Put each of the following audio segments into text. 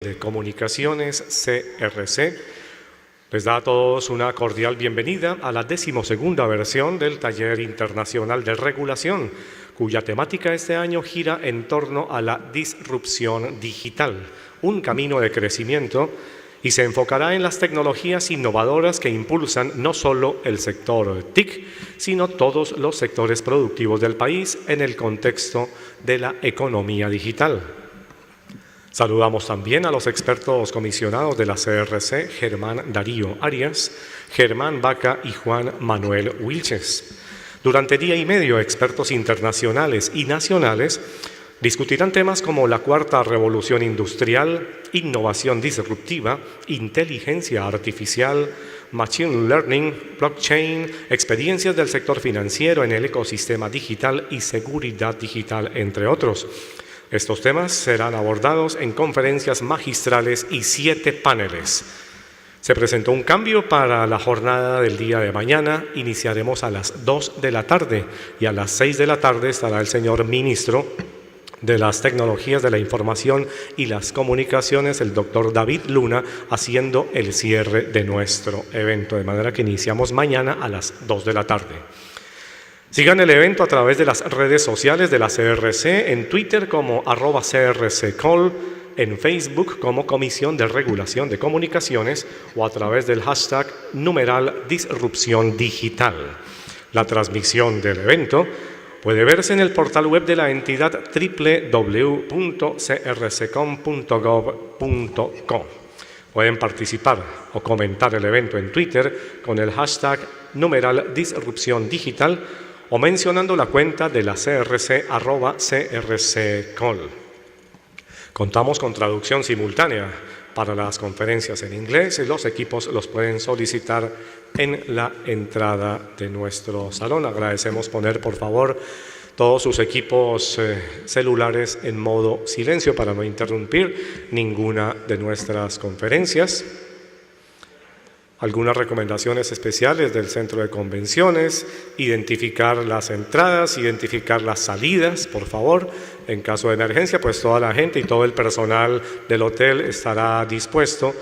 de Comunicaciones CRC les da a todos una cordial bienvenida a la 12ª versión del Taller Internacional de Regulación, cuya temática este año gira en torno a la disrupción digital, un camino de crecimiento, y se enfocará en las tecnologías innovadoras que impulsan no solo el sector TIC, sino todos los sectores productivos del país en el contexto de la economía digital. Saludamos también a los expertos comisionados de la CRC, Germán Darío Arias, Germán Vaca y Juan Manuel Wilches. Durante día y medio, expertos internacionales y nacionales discutirán temas como la cuarta revolución industrial, innovación disruptiva, inteligencia artificial, machine learning, blockchain, experiencias del sector financiero en el ecosistema digital y seguridad digital, entre otros. Estos temas serán abordados en conferencias magistrales y 7 paneles. Se presentó un cambio para la jornada del día de mañana. Iniciaremos a las 2 de la tarde y a las 6 de la tarde estará el señor ministro de las Tecnologías de la Información y las Comunicaciones, el doctor David Luna, haciendo el cierre de nuestro evento, de manera que iniciamos mañana a las 2 de la tarde. Sigan el evento a través de las redes sociales de la CRC, en Twitter como @CRCCall, en Facebook como Comisión de Regulación de Comunicaciones o a través del hashtag #Disrupción Digital. La transmisión del evento puede verse en el portal web de la entidad www.crccom.gov.co. Pueden participar o comentar el evento en Twitter con el hashtag #Disrupción Digital o mencionando la cuenta de la CRC @CRCCall. Contamos con traducción simultánea para las conferencias en inglés y los equipos los pueden solicitar en la entrada de nuestro salón. Agradecemos poner, por favor, todos sus equipos celulares en modo silencio para no interrumpir ninguna de nuestras conferencias. Algunas recomendaciones especiales del centro de convenciones: identificar las entradas, identificar las salidas, por favor. En caso de emergencia, pues toda la gente y todo el personal del hotel estará dispuesto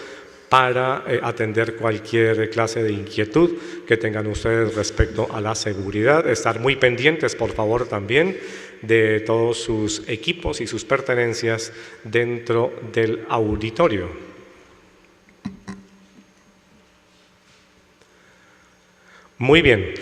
para atender cualquier clase de inquietud que tengan ustedes respecto a la seguridad. Estar muy pendientes, por favor, también de todos sus equipos y sus pertenencias dentro del auditorio. Muy bien.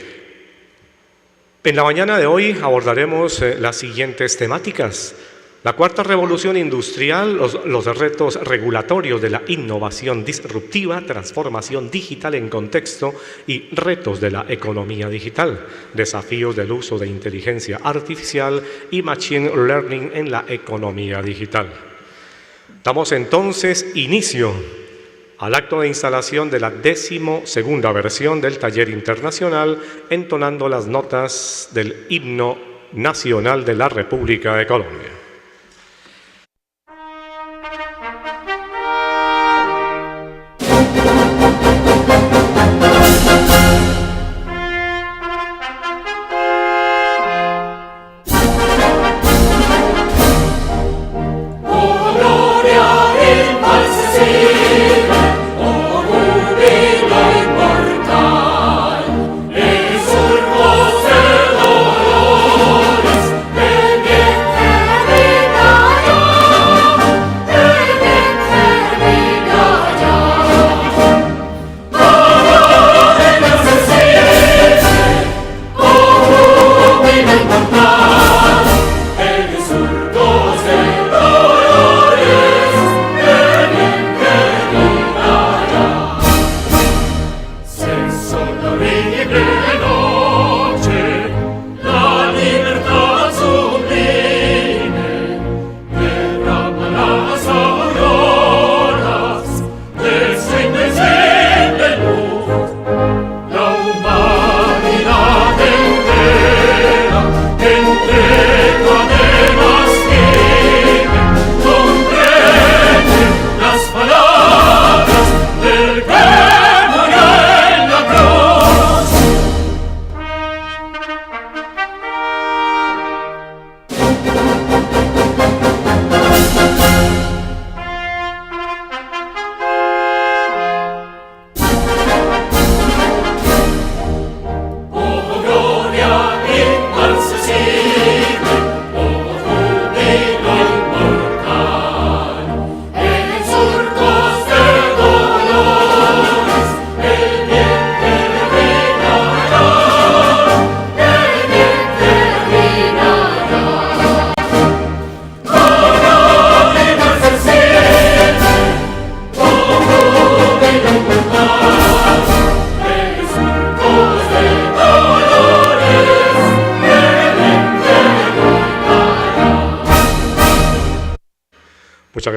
En la mañana de hoy abordaremos las siguientes temáticas: la cuarta revolución industrial, los retos regulatorios de la innovación disruptiva, transformación digital en contexto y retos de la economía digital, desafíos del uso de inteligencia artificial y machine learning en la economía digital. Damos entonces inicio al acto de instalación de la 12ª versión del Taller Internacional, entonando las notas del himno nacional de la República de Colombia.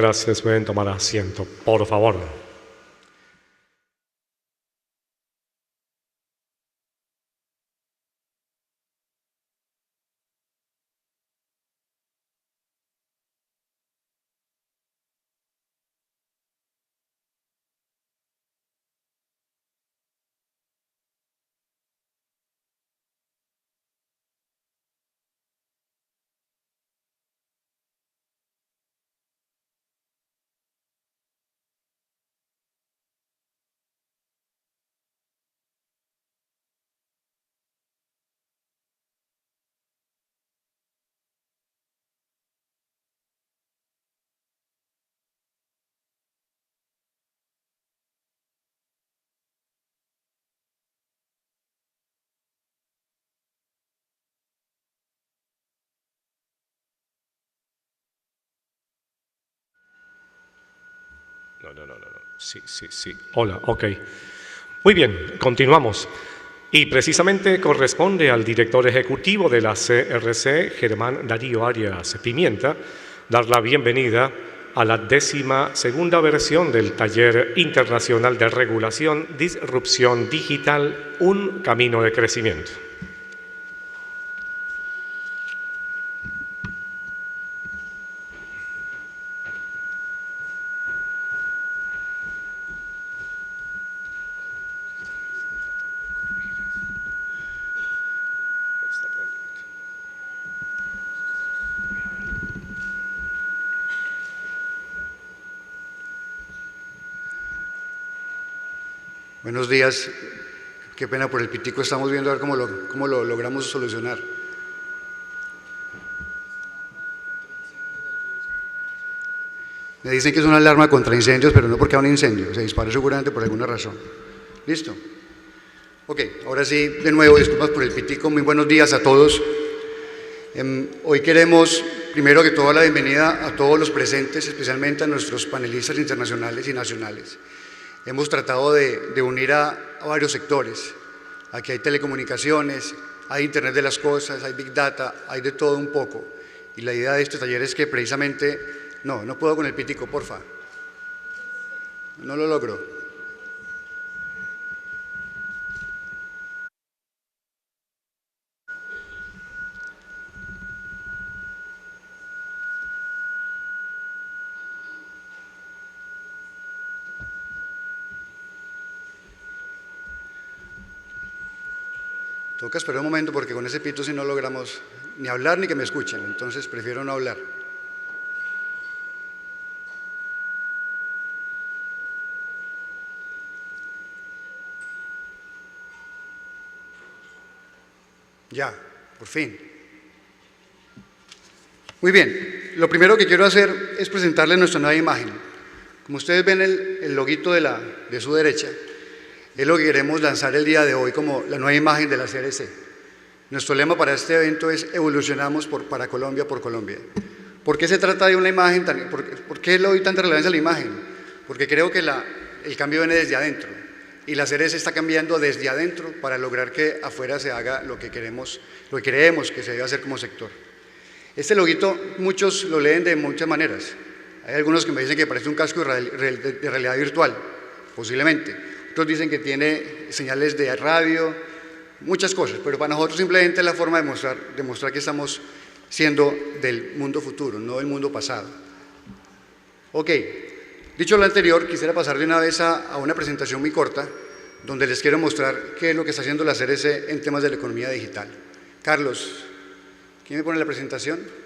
Gracias, pueden tomar asiento, por favor. No. Sí. Hola, ok. Muy bien, continuamos. Y precisamente corresponde al director ejecutivo de la CRC, Germán Darío Arias Pimienta, dar la bienvenida a la 12ª versión del Taller Internacional de Regulación, Disrupción Digital, un camino de crecimiento. Buenos días, qué pena por el pitico, estamos viendo a ver cómo lo logramos solucionar. Me dicen que es una alarma contra incendios, pero no porque haya un incendio, se disparó seguramente por alguna razón. ¿Listo? Ok, ahora sí, de nuevo, disculpas por el pitico, muy buenos días a todos. Hoy queremos, primero que todo, la bienvenida a todos los presentes, especialmente a nuestros panelistas internacionales y nacionales. Hemos tratado de unir a varios sectores. Aquí hay telecomunicaciones, hay Internet de las cosas, hay Big Data, hay de todo un poco. Y la idea de este taller es que precisamente… No puedo con el pitico, porfa. No lo logro. Toca esperar un momento porque con ese pito sí no logramos ni hablar ni que me escuchen, entonces prefiero no hablar. Ya, por fin. Muy bien, lo primero que quiero hacer es presentarles nuestra nueva imagen. Como ustedes ven el loguito de su derecha, es lo que queremos lanzar el día de hoy como la nueva imagen de la CRC. Nuestro lema para este evento es evolucionamos para Colombia por Colombia. ¿Por qué se trata de una imagen? ¿Por qué le doy tanta relevancia a la imagen? Porque creo que el cambio viene desde adentro y la CRC está cambiando desde adentro para lograr que afuera se haga lo que creemos que se debe hacer como sector. Este loguito muchos lo leen de muchas maneras. Hay algunos que me dicen que parece un casco de realidad virtual, posiblemente. Otros dicen que tiene señales de radio, muchas cosas, pero para nosotros simplemente es la forma de demostrar que estamos siendo del mundo futuro, no del mundo pasado. Ok, dicho lo anterior, quisiera pasar de una vez a una presentación muy corta, donde les quiero mostrar qué es lo que está haciendo la CRC en temas de la economía digital. Carlos, ¿quién me pone la presentación?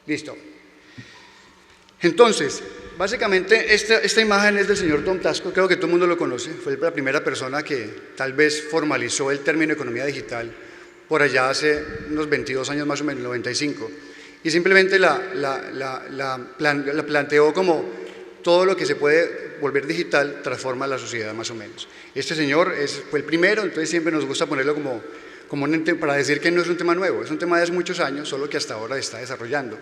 Listo. Entonces, básicamente esta imagen es del señor Tom Tasco, creo que todo el mundo lo conoce, fue la primera persona que tal vez formalizó el término economía digital por allá hace unos 22 años más o menos, 95, y simplemente la planteó como todo lo que se puede volver digital transforma la sociedad más o menos. Este señor fue el primero, entonces siempre nos gusta ponerlo para decir que no es un tema nuevo, es un tema de hace muchos años, solo que hasta ahora se está desarrollando.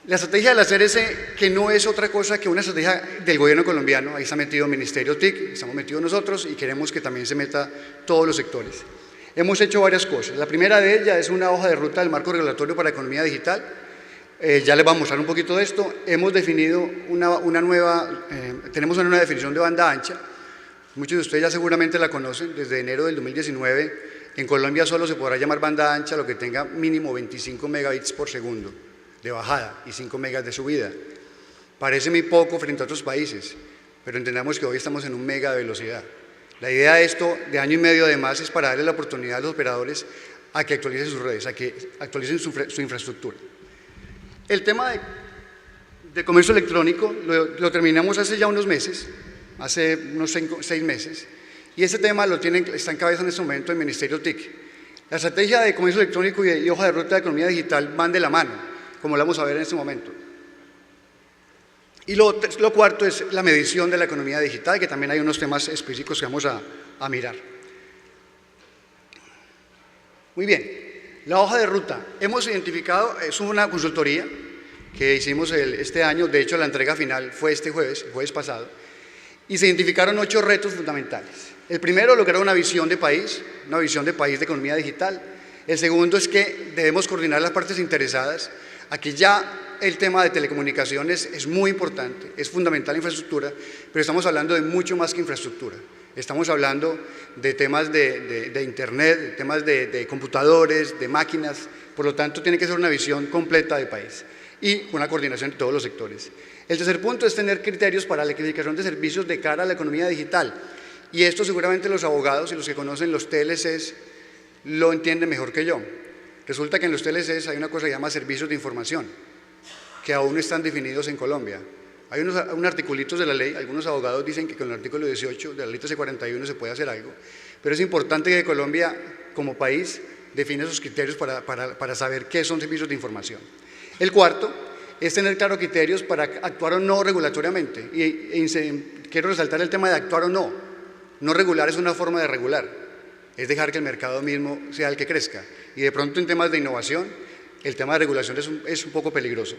La estrategia de la CRC, que no es otra cosa que una estrategia del gobierno colombiano, ahí está metido el Ministerio TIC, estamos metidos nosotros y queremos que también se meta todos los sectores. Hemos hecho varias cosas. La primera de ellas es una hoja de ruta del marco regulatorio para la economía digital. Ya les voy a mostrar un poquito de esto. Hemos definido tenemos una nueva definición de banda ancha. Muchos de ustedes ya seguramente la conocen. Desde enero del 2019, en Colombia solo se podrá llamar banda ancha lo que tenga mínimo 25 megabits por segundo de bajada y 5 megas de subida. Parece muy poco frente a otros países, pero entendamos que hoy estamos en 1 mega de velocidad. La idea de esto, de año y medio además, es para darle la oportunidad a los operadores a que actualicen sus redes, a que actualicen su infraestructura. El tema de comercio electrónico lo terminamos hace ya unos meses, hace unos 6 meses, y ese tema está en cabeza en este momento el Ministerio TIC. La estrategia de comercio electrónico y hoja de ruta de economía digital van de la mano, como lo vamos a ver en este momento. Y lo cuarto es la medición de la economía digital, que también hay unos temas específicos que vamos a mirar. Muy bien. La hoja de ruta, hemos identificado, es una consultoría que hicimos este año, de hecho la entrega final fue este jueves pasado, y se identificaron 8 retos fundamentales. El primero, lograr una visión de país de economía digital. El segundo es que debemos coordinar las partes interesadas. Aquí ya el tema de telecomunicaciones es muy importante, es fundamental infraestructura, pero estamos hablando de mucho más que infraestructura. Estamos hablando de temas de internet, de temas de computadores, de máquinas, por lo tanto tiene que ser una visión completa de país y una coordinación de todos los sectores. El tercer punto es tener criterios para la electrificación de servicios de cara a la economía digital, y esto seguramente los abogados y los que conocen los TLCs lo entienden mejor que yo. Resulta que en los TLCs hay una cosa que se llama servicios de información, que aún no están definidos en Colombia. Hay unos articulitos de la ley, algunos abogados dicen que con el artículo 18 de la ley 1341 se puede hacer algo, pero es importante que Colombia, como país, define esos criterios para saber qué son servicios de información. El cuarto es tener claros criterios para actuar o no regulatoriamente, quiero resaltar el tema de actuar o no. No regular es una forma de regular, es dejar que el mercado mismo sea el que crezca, y de pronto en temas de innovación, el tema de regulación es un poco peligroso.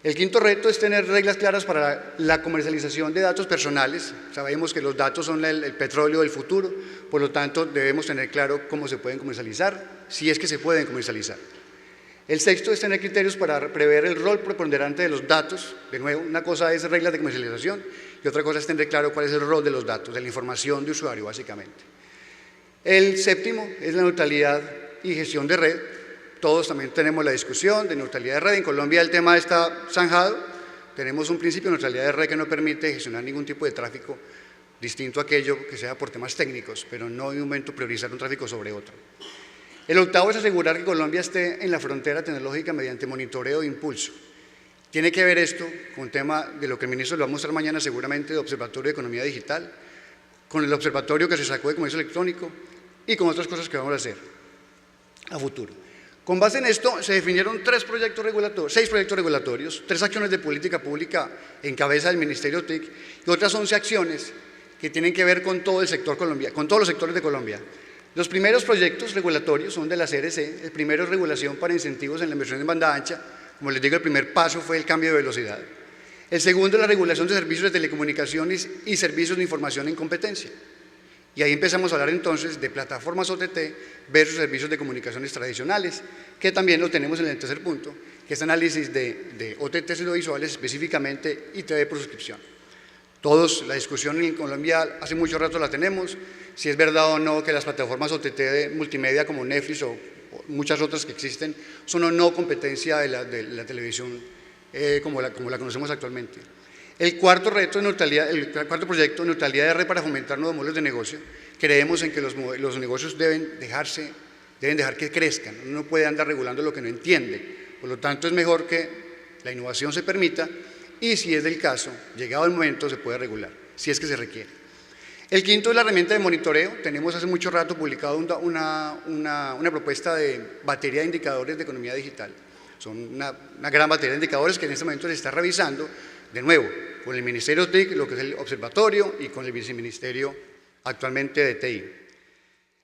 El quinto reto es tener reglas claras para la comercialización de datos personales. Sabemos que los datos son el petróleo del futuro, por lo tanto debemos tener claro cómo se pueden comercializar, si es que se pueden comercializar. El sexto es tener criterios para prever el rol preponderante de los datos. De nuevo, una cosa es reglas de comercialización y otra cosa es tener claro cuál es el rol de los datos, de la información de usuario básicamente. El séptimo es la neutralidad y gestión de red. Todos también tenemos la discusión de neutralidad de red. En Colombia el tema está zanjado. Tenemos un principio de neutralidad de red que no permite gestionar ningún tipo de tráfico distinto a aquello que sea por temas técnicos, pero no en un momento priorizar un tráfico sobre otro. El octavo es asegurar que Colombia esté en la frontera tecnológica mediante monitoreo e impulso. Tiene que ver esto con el tema de lo que el ministro le va a mostrar mañana seguramente de Observatorio de Economía Digital, con el observatorio que se sacó de comercio electrónico y con otras cosas que vamos a hacer a futuro. Con base en esto se definieron 6 proyectos regulatorios, 3 acciones de política pública en cabeza del Ministerio TIC y otras 11 acciones que tienen que ver con todo el sector Colombia, con todos los sectores de Colombia. Los primeros proyectos regulatorios son de la CRC. El primero es regulación para incentivos en la inversión en banda ancha. Como les digo, el primer paso fue el cambio de velocidad. El segundo es la regulación de servicios de telecomunicaciones y servicios de información en competencia. Y ahí empezamos a hablar entonces de plataformas OTT versus servicios de comunicaciones tradicionales, que también lo tenemos en el tercer punto, que es análisis de OTTs audiovisuales específicamente y TV por suscripción. Todos, la discusión en Colombia hace mucho rato la tenemos, si es verdad o no que las plataformas OTT de multimedia como Netflix o muchas otras que existen son o no competencia de la televisión como la conocemos actualmente. El cuarto proyecto de neutralidad de red para fomentar nuevos modelos de negocio. Creemos en que los negocios deben dejar que crezcan. Uno no puede andar regulando lo que no entiende. Por lo tanto, es mejor que la innovación se permita y, si es del caso, llegado el momento, se puede regular, si es que se requiere. El quinto es la herramienta de monitoreo. Tenemos hace mucho rato publicado una propuesta de batería de indicadores de economía digital. Son una gran batería de indicadores que en este momento se está revisando, de nuevo, con el Ministerio TIC, lo que es el observatorio, y con el viceministerio actualmente de TI.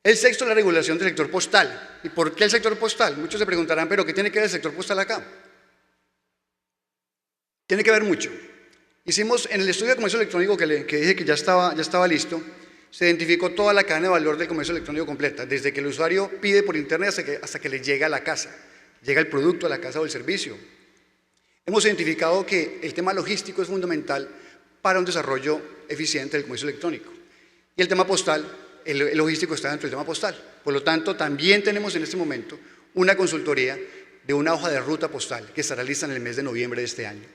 El sexto es la regulación del sector postal. ¿Y por qué el sector postal? Muchos se preguntarán, ¿pero qué tiene que ver el sector postal acá? Tiene que ver mucho. Hicimos en el estudio de comercio electrónico que dije que ya estaba listo, se identificó toda la cadena de valor del comercio electrónico completa, desde que el usuario pide por internet hasta que le llega a la casa, llega el producto a la casa o el servicio. Hemos identificado que el tema logístico es fundamental para un desarrollo eficiente del comercio electrónico. Y el tema postal, el logístico está dentro del tema postal. Por lo tanto, también tenemos en este momento una consultoría de una hoja de ruta postal que estará lista en el mes de noviembre de este año.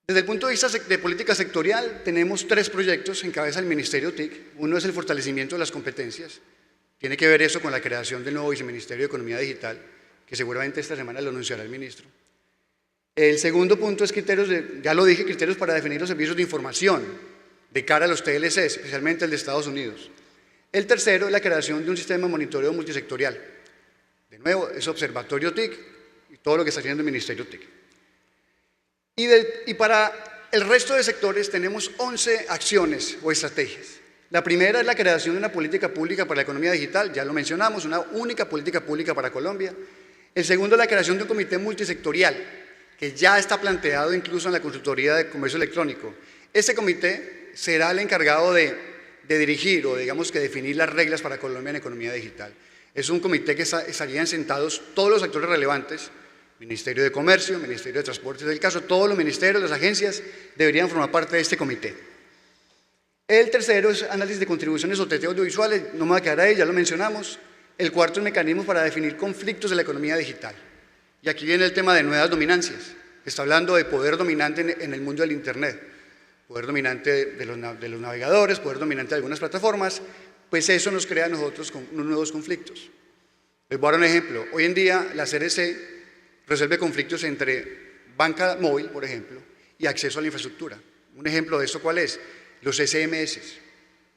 Desde el punto de vista de política sectorial, tenemos 3 proyectos en cabeza del Ministerio TIC. Uno es el fortalecimiento de las competencias. Tiene que ver eso con la creación del nuevo Viceministerio de Economía Digital, que seguramente esta semana lo anunciará el ministro. El segundo punto es criterios, ya lo dije, criterios para definir los servicios de información de cara a los TLC, especialmente el de Estados Unidos. El tercero es la creación de un sistema de monitoreo multisectorial. De nuevo, es Observatorio TIC y todo lo que está haciendo el Ministerio TIC. Y para el resto de sectores tenemos 11 acciones o estrategias. La primera es la creación de una política pública para la economía digital, ya lo mencionamos, una única política pública para Colombia. El segundo es la creación de un comité multisectorial, que ya está planteado incluso en la consultoría de comercio electrónico. Este comité será el encargado de dirigir o digamos que definir las reglas para Colombia en economía digital. Es un comité que estarían sentados todos los actores relevantes, Ministerio de Comercio, Ministerio de Transportes del caso, todos los ministerios, las agencias deberían formar parte de este comité. El tercero es análisis de contribuciones o TT audiovisuales, no me voy a quedar ahí, ya lo mencionamos. El cuarto es mecanismos para definir conflictos de la economía digital. Y aquí viene el tema de nuevas dominancias. Está hablando de poder dominante en el mundo del Internet, poder dominante de los navegadores, poder dominante de algunas plataformas, pues eso nos crea a nosotros con unos nuevos conflictos. Les voy a dar un ejemplo. Hoy en día la CRC resuelve conflictos entre banca móvil, por ejemplo, y acceso a la infraestructura. Un ejemplo de esto, ¿cuál es? Los SMS,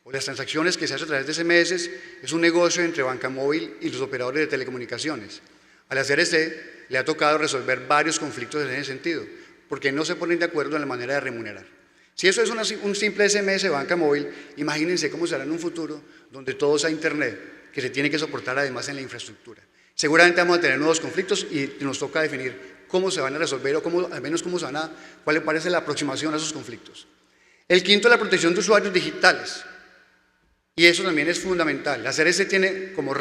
o las transacciones que se hacen a través de SMS, es un negocio entre banca móvil y los operadores de telecomunicaciones. A la CRC le ha tocado resolver varios conflictos en ese sentido, porque no se ponen de acuerdo en la manera de remunerar. Si eso es un simple SMS de banca móvil, imagínense cómo será en un futuro donde todo sea Internet, que se tiene que soportar además en la infraestructura. Seguramente vamos a tener nuevos conflictos y nos toca definir cómo se van a resolver o cómo, al menos cómo se van cuál le parece la aproximación a esos conflictos. El quinto es la protección de usuarios digitales. Y eso también es fundamental. La CRC tiene como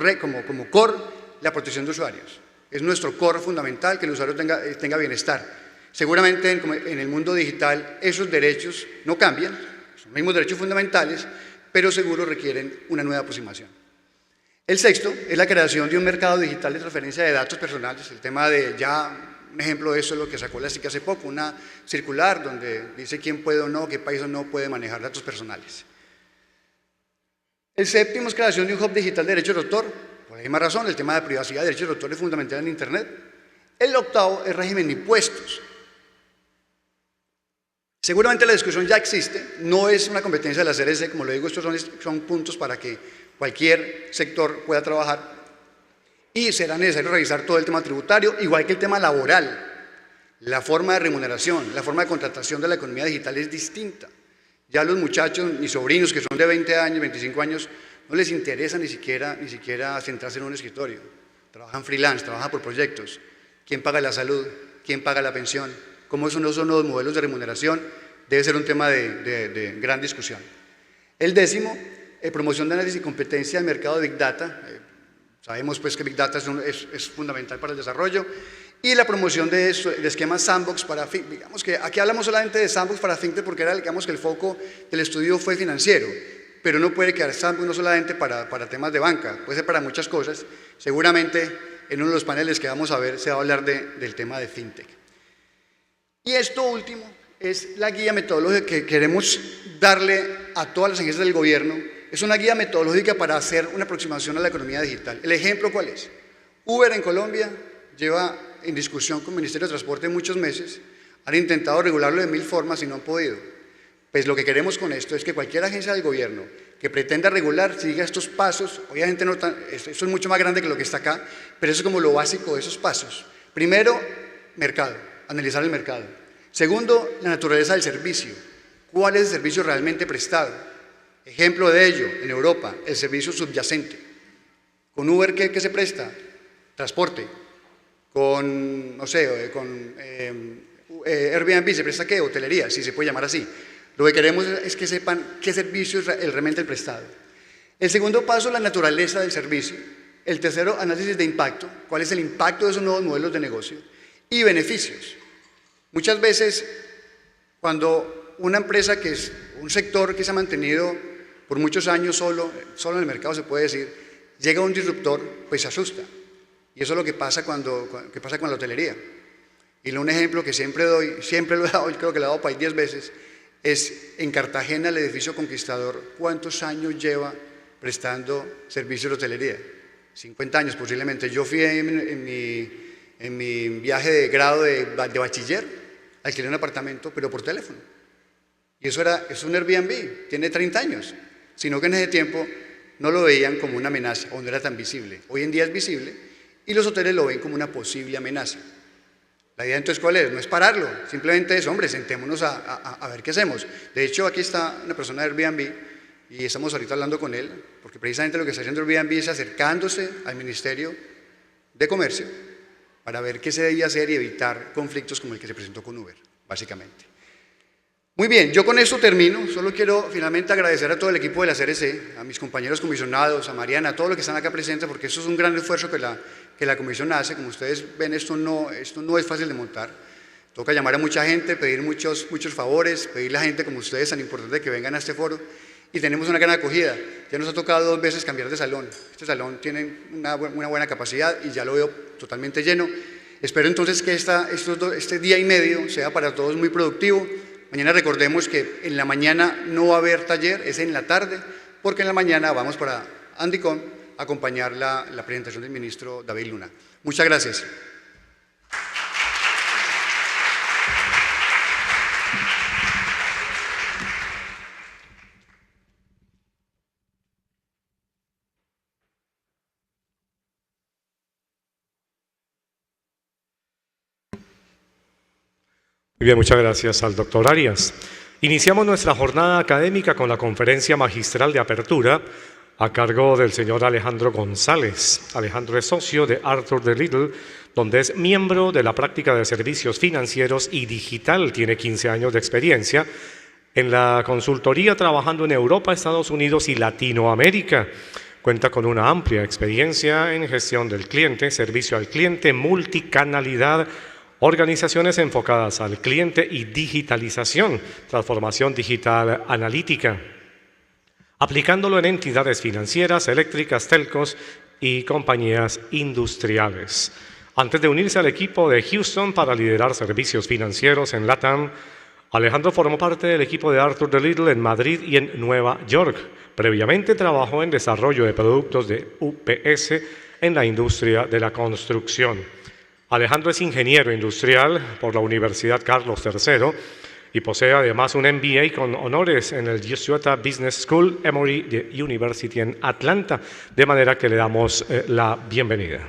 core la protección de usuarios. Es nuestro core fundamental que el usuario tenga bienestar. Seguramente en el mundo digital esos derechos no cambian, son los mismos derechos fundamentales, pero seguro requieren una nueva aproximación. El sexto es la creación de un mercado digital de transferencia de datos personales. El tema de un ejemplo de eso es lo que sacó la SIC hace poco, una circular donde dice quién puede o no, qué país o no puede manejar datos personales. El séptimo es creación de un hub digital de derechos de autor. Por la misma razón, el tema de privacidad y derechos de autor es fundamental en Internet. El octavo es régimen de impuestos. Seguramente la discusión ya existe, no es una competencia de la CRC, como lo digo, estos son puntos para que cualquier sector pueda trabajar y será necesario revisar todo el tema tributario, igual que el tema laboral. La forma de remuneración, la forma de contratación de la economía digital es distinta. Ya los muchachos, mis sobrinos que son de 20 años, 25 años, no les interesa ni siquiera sentarse en un escritorio. Trabajan freelance, trabajan por proyectos. ¿Quién paga la salud? ¿Quién paga la pensión? ¿Cómo son los modelos de remuneración? Debe ser un tema de gran discusión. El décimo, promoción de análisis y competencia del mercado de Big Data. Sabemos pues que Big Data es fundamental para el desarrollo. Y la promoción de esquemas sandbox para FinTech. Digamos que aquí hablamos solamente de sandbox para FinTech porque era, digamos, que el foco del estudio fue financiero. Pero no puede quedar sandbox no solamente para temas de banca, puede ser para muchas cosas. Seguramente en uno de los paneles que vamos a ver se va a hablar del tema de FinTech. Y esto último es la guía metodológica que queremos darle a todas las agencias del gobierno. Es una guía metodológica para hacer una aproximación a la economía digital. ¿El ejemplo cuál es? Uber en Colombia lleva en discusión con el Ministerio de Transporte muchos meses, han intentado regularlo de 1000 formas y no han podido. Pues lo que queremos con esto es que cualquier agencia del gobierno que pretenda regular siga estos pasos. Obviamente esto es mucho más grande que lo que está acá, pero eso es como lo básico de esos pasos. Primero, mercado, analizar el mercado. Segundo, la naturaleza del servicio. ¿Cuál es el servicio realmente prestado? Ejemplo de ello, en Europa, el servicio subyacente. ¿Con Uber qué se presta? Transporte. Con, no sé, con Airbnb se presta ¿qué? Hotelería, si se puede llamar así. Lo que queremos es que sepan qué servicio es realmente el prestado. El segundo paso, la naturaleza del servicio. El tercero, análisis de impacto. ¿Cuál es el impacto de esos nuevos modelos de negocio? Y beneficios. Muchas veces, cuando una empresa que es un sector que se ha mantenido por muchos años solo en el mercado, se puede decir, llega un disruptor, pues se asusta. Y eso es lo que pasa con la hotelería. Y un ejemplo que siempre doy, siempre lo he dado, y creo que lo he dado para ahí 10 veces, es en Cartagena, el edificio Conquistador, ¿cuántos años lleva prestando servicios de hotelería? 50 años posiblemente. Yo fui en mi viaje de grado de bachiller, alquilé un apartamento, pero por teléfono. Y es un Airbnb, tiene 30 años. Sino que en ese tiempo no lo veían como una amenaza o no era tan visible. Hoy en día es visible y los hoteles lo ven como una posible amenaza. La idea entonces, ¿cuál es? No es pararlo, simplemente es, hombre, sentémonos a ver qué hacemos. De hecho, aquí está una persona de Airbnb y estamos ahorita hablando con él, porque precisamente lo que está haciendo Airbnb es acercándose al Ministerio de Comercio para ver qué se debía hacer y evitar conflictos como el que se presentó con Uber, básicamente. Muy bien, yo con esto termino. Solo quiero finalmente agradecer a todo el equipo de la CRC, a mis compañeros comisionados, a Mariana, a todos los que están acá presentes, porque eso es un gran esfuerzo que la comisión hace. Como ustedes ven, esto no es fácil de montar. Toca llamar a mucha gente, pedir muchos favores, pedirle a gente como ustedes tan importante que vengan a este foro. Y tenemos una gran acogida. Ya nos ha tocado 2 veces cambiar de salón. Este salón tiene una buena capacidad y ya lo veo totalmente lleno. Espero entonces que este día y medio sea para todos muy productivo. Mañana recordemos que en la mañana no va a haber taller, es en la tarde, porque en la mañana vamos para Andicom a acompañar la presentación del ministro David Luna. Muchas gracias. Muy bien, muchas gracias al doctor Arias. Iniciamos nuestra jornada académica con la conferencia magistral de apertura a cargo del señor Alejandro González. Alejandro es socio de Arthur D. Little, donde es miembro de la práctica de servicios financieros y digital. Tiene 15 años de experiencia en la consultoría trabajando en Europa, Estados Unidos y Latinoamérica. Cuenta con una amplia experiencia en gestión del cliente, servicio al cliente, multicanalidad, organizaciones enfocadas al cliente y digitalización, transformación digital analítica, aplicándolo en entidades financieras, eléctricas, telcos y compañías industriales. Antes de unirse al equipo de Houston para liderar servicios financieros en LATAM, Alejandro formó parte del equipo de Arthur D. Little en Madrid y en Nueva York. Previamente trabajó en desarrollo de productos de UPS en la industria de la construcción. Alejandro es ingeniero industrial por la Universidad Carlos III y posee además un MBA con honores en el Jesuita Business School, Emory University en Atlanta, de manera que le damos la bienvenida.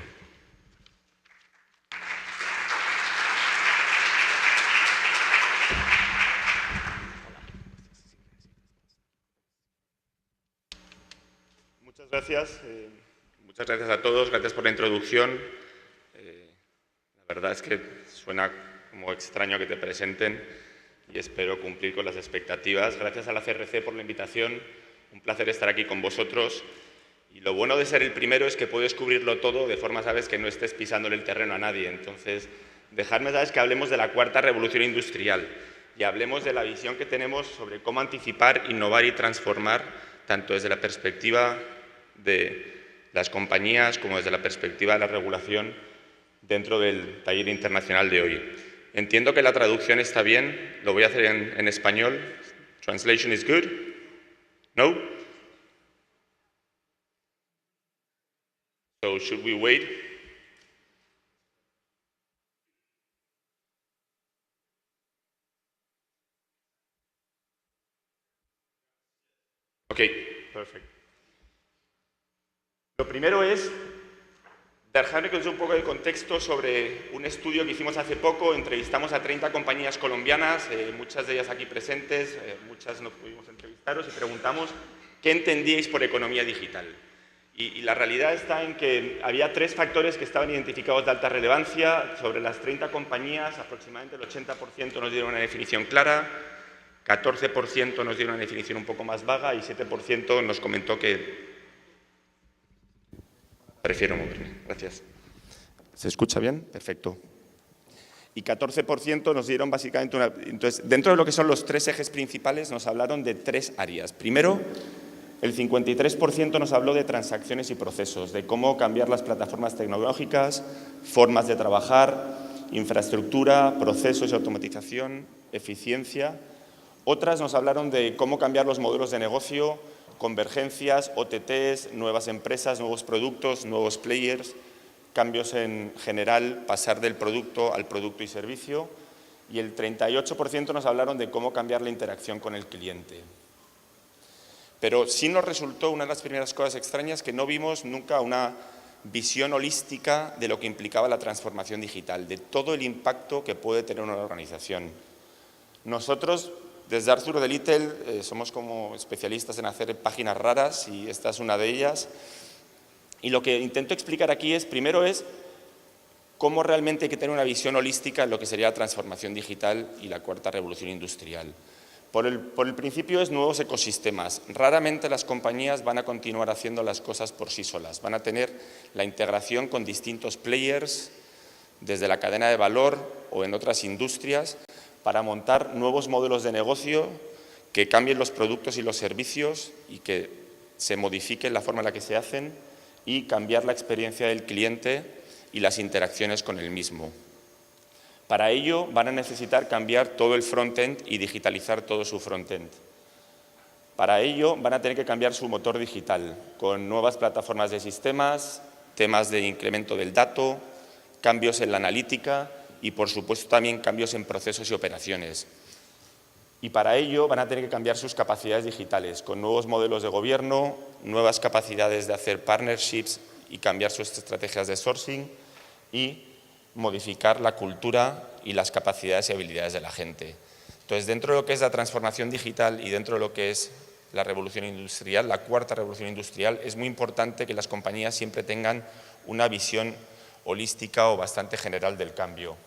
Muchas gracias. Muchas gracias a todos. Gracias por la introducción. La verdad es que suena como extraño que te presenten y espero cumplir con las expectativas. Gracias a la CRC por la invitación. Un placer estar aquí con vosotros. Y lo bueno de ser el primero es que puedes cubrirlo todo de forma, sabes, que no estés pisándole el terreno a nadie. Entonces, dejadme, sabes, que hablemos de la cuarta revolución industrial y hablemos de la visión que tenemos sobre cómo anticipar, innovar y transformar, tanto desde la perspectiva de las compañías como desde la perspectiva de la regulación dentro del taller internacional de hoy. Entiendo que la traducción está bien, lo voy a hacer en español. Translation is good? No? So should we wait? Okay, perfect. Lo primero es dejarme que os dé un poco de contexto sobre un estudio que hicimos hace poco. Entrevistamos a 30 compañías colombianas, muchas de ellas aquí presentes, muchas no pudimos entrevistaros, y preguntamos qué entendíais por economía digital. Y la realidad está en que había 3 factores que estaban identificados de alta relevancia. Sobre las 30 compañías, aproximadamente el 80% nos dieron una definición clara. 14% nos dio una definición un poco más vaga y 7% nos comentó que... Prefiero moverme, gracias. ¿Se escucha bien? Perfecto. Y 14% nos dieron básicamente una... Entonces, dentro de lo que son los 3 ejes principales, nos hablaron de 3 áreas. Primero, el 53% nos habló de transacciones y procesos, de cómo cambiar las plataformas tecnológicas, formas de trabajar, infraestructura, procesos y automatización, eficiencia. Otras nos hablaron de cómo cambiar los modelos de negocio, convergencias, OTTs, nuevas empresas, nuevos productos, nuevos players, cambios en general, pasar del producto al producto y servicio. Y el 38% nos hablaron de cómo cambiar la interacción con el cliente. Pero sí nos resultó una de las primeras cosas extrañas que no vimos nunca una visión holística de lo que implicaba la transformación digital, de todo el impacto que puede tener una organización. Nosotros, desde Arthur de Little, somos como especialistas en hacer páginas raras y esta es una de ellas. Y lo que intento explicar aquí es, primero cómo realmente hay que tener una visión holística en lo que sería la transformación digital y la cuarta revolución industrial. Por el principio es nuevos ecosistemas. Raramente las compañías van a continuar haciendo las cosas por sí solas. Van a tener la integración con distintos players, desde la cadena de valor o en otras industrias, para montar nuevos modelos de negocio que cambien los productos y los servicios y que se modifique la forma en la que se hacen y cambiar la experiencia del cliente y las interacciones con el mismo. Para ello van a necesitar cambiar todo el frontend y digitalizar todo su frontend. Para ello van a tener que cambiar su motor digital con nuevas plataformas de sistemas, temas de incremento del dato, cambios en la analítica y, por supuesto, también cambios en procesos y operaciones. Y para ello van a tener que cambiar sus capacidades digitales con nuevos modelos de gobierno, nuevas capacidades de hacer partnerships y cambiar sus estrategias de sourcing y modificar la cultura y las capacidades y habilidades de la gente. Entonces, dentro de lo que es la transformación digital y dentro de lo que es la revolución industrial, la cuarta revolución industrial, es muy importante que las compañías siempre tengan una visión holística o bastante general del cambio.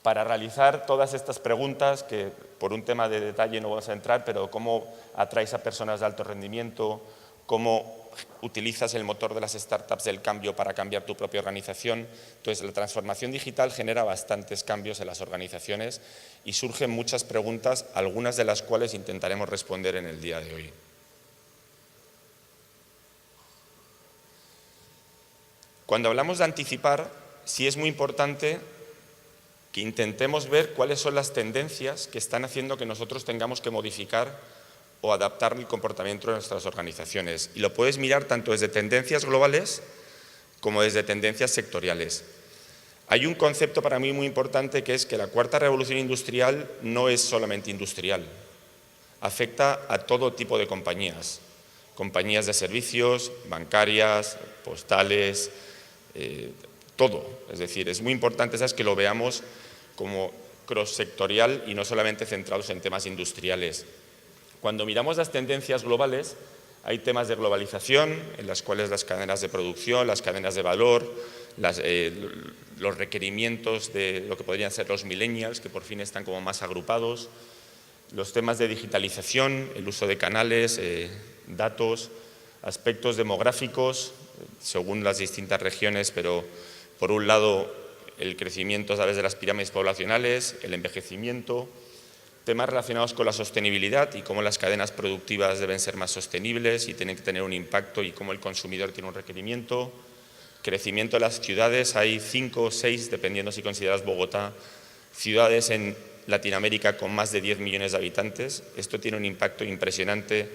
Para realizar todas estas preguntas, que por un tema de detalle no vamos a entrar, pero cómo atraes a personas de alto rendimiento, cómo utilizas el motor de las startups del cambio para cambiar tu propia organización. Entonces, la transformación digital genera bastantes cambios en las organizaciones y surgen muchas preguntas, algunas de las cuales intentaremos responder en el día de hoy. Cuando hablamos de anticipar, sí es muy importante que intentemos ver cuáles son las tendencias que están haciendo que nosotros tengamos que modificar o adaptar el comportamiento de nuestras organizaciones. Y lo puedes mirar tanto desde tendencias globales como desde tendencias sectoriales. Hay un concepto para mí muy importante que es que la cuarta revolución industrial no es solamente industrial. Afecta a todo tipo de compañías. Compañías de servicios, bancarias, postales, todo. Es decir, es muy importante que lo veamos como cross-sectorial y no solamente centrados en temas industriales. Cuando miramos las tendencias globales, hay temas de globalización, en las cuales las cadenas de producción, las cadenas de valor, los requerimientos de lo que podrían ser los millennials, que por fin están como más agrupados, los temas de digitalización, el uso de canales, datos, aspectos demográficos, según las distintas regiones, pero por un lado el crecimiento a través de las pirámides poblacionales, el envejecimiento, temas relacionados con la sostenibilidad y cómo las cadenas productivas deben ser más sostenibles y tienen que tener un impacto y cómo el consumidor tiene un requerimiento. Crecimiento de las ciudades, hay 5 o 6, dependiendo si consideras Bogotá, ciudades en Latinoamérica con más de 10 millones de habitantes. Esto tiene un impacto impresionante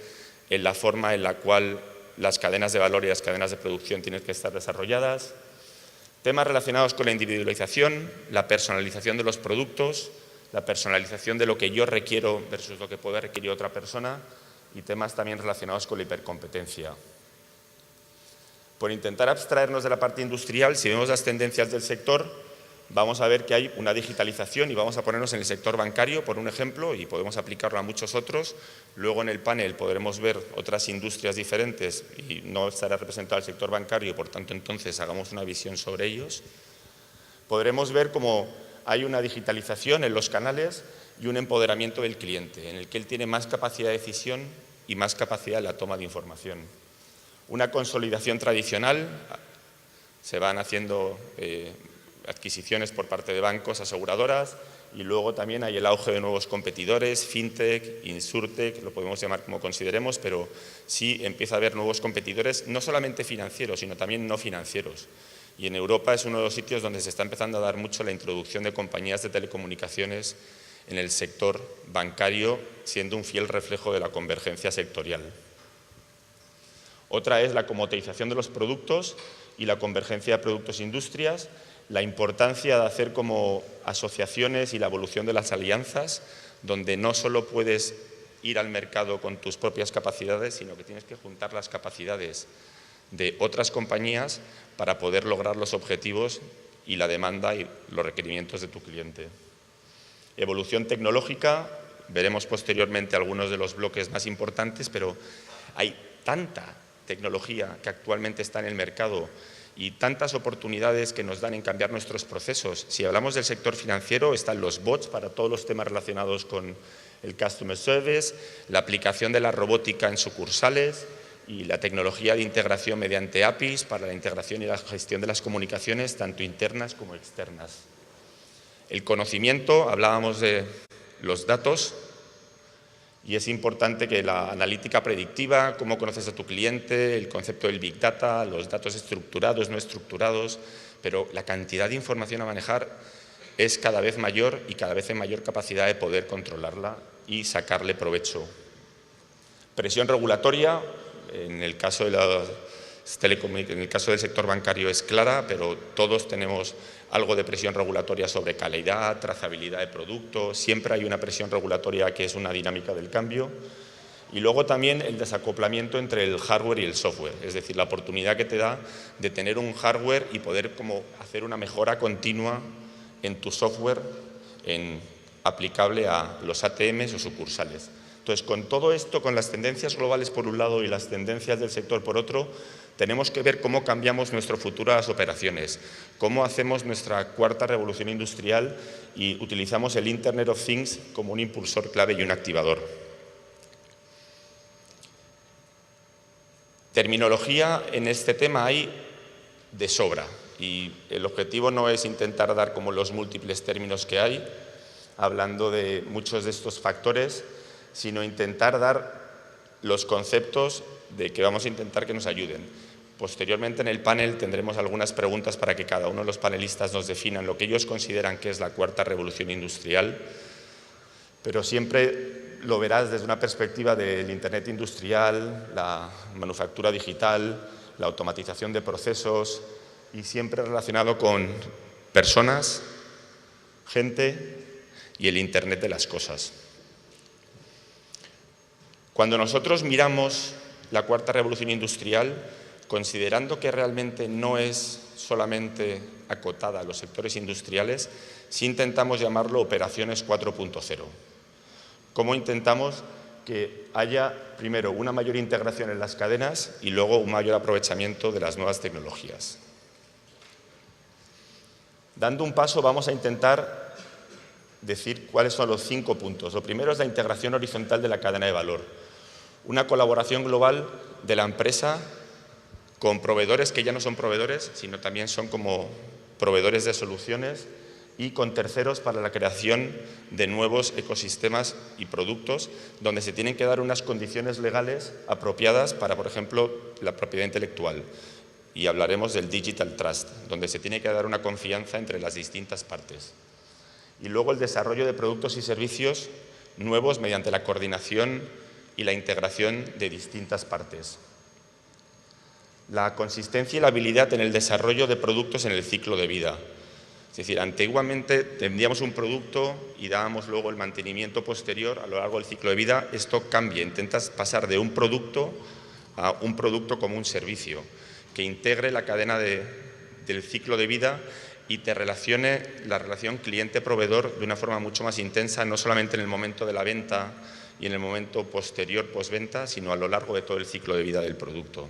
en la forma en la cual las cadenas de valor y las cadenas de producción tienen que estar desarrolladas. Temas relacionados con la individualización, la personalización de los productos, la personalización de lo que yo requiero versus lo que puede requerir otra persona y temas también relacionados con la hipercompetencia. Por intentar abstraernos de la parte industrial, si vemos las tendencias del sector, vamos a ver que hay una digitalización y vamos a ponernos en el sector bancario, por un ejemplo, y podemos aplicarlo a muchos otros. Luego en el panel podremos ver otras industrias diferentes y no estará representado el sector bancario, por tanto entonces hagamos una visión sobre ellos. Podremos ver cómo hay una digitalización en los canales y un empoderamiento del cliente, en el que él tiene más capacidad de decisión y más capacidad de la toma de información. Una consolidación tradicional, se van haciendo adquisiciones por parte de bancos, aseguradoras, y luego también hay el auge de nuevos competidores, fintech, insurtech, lo podemos llamar como consideremos, pero sí empieza a haber nuevos competidores, no solamente financieros, sino también no financieros. Y en Europa es uno de los sitios donde se está empezando a dar mucho la introducción de compañías de telecomunicaciones en el sector bancario, siendo un fiel reflejo de la convergencia sectorial. Otra es la commoditización de los productos y la convergencia de productos e industrias, la importancia de hacer como asociaciones y la evolución de las alianzas, donde no solo puedes ir al mercado con tus propias capacidades, sino que tienes que juntar las capacidades de otras compañías para poder lograr los objetivos y la demanda y los requerimientos de tu cliente. Evolución tecnológica, veremos posteriormente algunos de los bloques más importantes, pero hay tanta tecnología que actualmente está en el mercado y tantas oportunidades que nos dan en cambiar nuestros procesos. Si hablamos del sector financiero, están los bots para todos los temas relacionados con el Customer Service, la aplicación de la robótica en sucursales y la tecnología de integración mediante APIs para la integración y la gestión de las comunicaciones, tanto internas como externas. El conocimiento, hablábamos de los datos, y es importante que la analítica predictiva, cómo conoces a tu cliente, el concepto del Big Data, los datos estructurados, no estructurados, pero la cantidad de información a manejar es cada vez mayor y cada vez en mayor capacidad de poder controlarla y sacarle provecho. Presión regulatoria, en el caso en el caso del sector bancario es clara, pero todos tenemos algo de presión regulatoria sobre calidad, trazabilidad de productos, siempre hay una presión regulatoria que es una dinámica del cambio. Y luego también el desacoplamiento entre el hardware y el software, es decir, la oportunidad que te da de tener un hardware y poder como hacer una mejora continua en tu software aplicable a los ATMs o sucursales. Entonces, con todo esto, con las tendencias globales por un lado y las tendencias del sector por otro, tenemos que ver cómo cambiamos nuestro futuro a las operaciones, cómo hacemos nuestra cuarta revolución industrial y utilizamos el Internet of Things como un impulsor clave y un activador. Terminología en este tema hay de sobra y el objetivo no es intentar dar como los múltiples términos que hay, hablando de muchos de estos factores, sino intentar dar los conceptos de que vamos a intentar que nos ayuden. Posteriormente en el panel tendremos algunas preguntas para que cada uno de los panelistas nos definan lo que ellos consideran que es la cuarta revolución industrial, pero siempre lo verás desde una perspectiva del Internet industrial, la manufactura digital, la automatización de procesos y siempre relacionado con personas, gente y el Internet de las cosas. Cuando nosotros miramos la cuarta revolución industrial, considerando que realmente no es solamente acotada a los sectores industriales, sí intentamos llamarlo operaciones 4.0. ¿Cómo intentamos que haya, primero, una mayor integración en las cadenas y luego un mayor aprovechamiento de las nuevas tecnologías? Dando un paso, vamos a intentar decir cuáles son los 5 puntos. Lo primero es la integración horizontal de la cadena de valor. Una colaboración global de la empresa con proveedores que ya no son proveedores, sino también son como proveedores de soluciones y con terceros para la creación de nuevos ecosistemas y productos donde se tienen que dar unas condiciones legales apropiadas para, por ejemplo, la propiedad intelectual. Y hablaremos del Digital Trust, donde se tiene que dar una confianza entre las distintas partes. Y luego el desarrollo de productos y servicios nuevos mediante la coordinación y la integración de distintas partes. La consistencia y la habilidad en el desarrollo de productos en el ciclo de vida. Es decir, antiguamente tendríamos un producto y dábamos luego el mantenimiento posterior a lo largo del ciclo de vida. Esto cambia, intentas pasar de un producto a un producto como un servicio, que integre la cadena del ciclo de vida y te relacione la relación cliente-proveedor de una forma mucho más intensa, no solamente en el momento de la venta y en el momento posterior, postventa, sino a lo largo de todo el ciclo de vida del producto.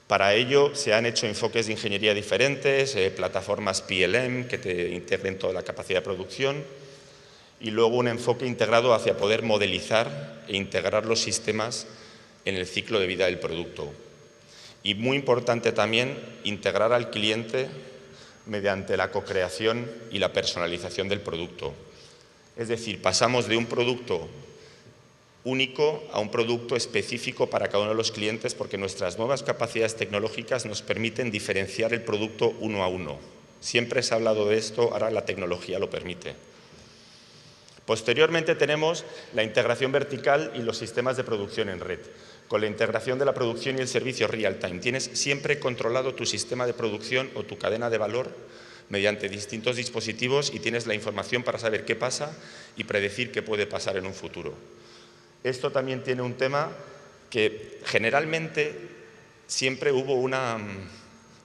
Para ello se han hecho enfoques de ingeniería diferentes, plataformas PLM que te integren toda la capacidad de producción y luego un enfoque integrado hacia poder modelizar e integrar los sistemas en el ciclo de vida del producto. Y muy importante también, integrar al cliente mediante la co-creación y la personalización del producto. Es decir, pasamos de un producto único a un producto específico para cada uno de los clientes, porque nuestras nuevas capacidades tecnológicas nos permiten diferenciar el producto uno a uno. Siempre se ha hablado de esto, ahora la tecnología lo permite. Posteriormente tenemos la integración vertical y los sistemas de producción en red. Con la integración de la producción y el servicio real-time, tienes siempre controlado tu sistema de producción o tu cadena de valor mediante distintos dispositivos y tienes la información para saber qué pasa y predecir qué puede pasar en un futuro. Esto también tiene un tema que generalmente siempre hubo una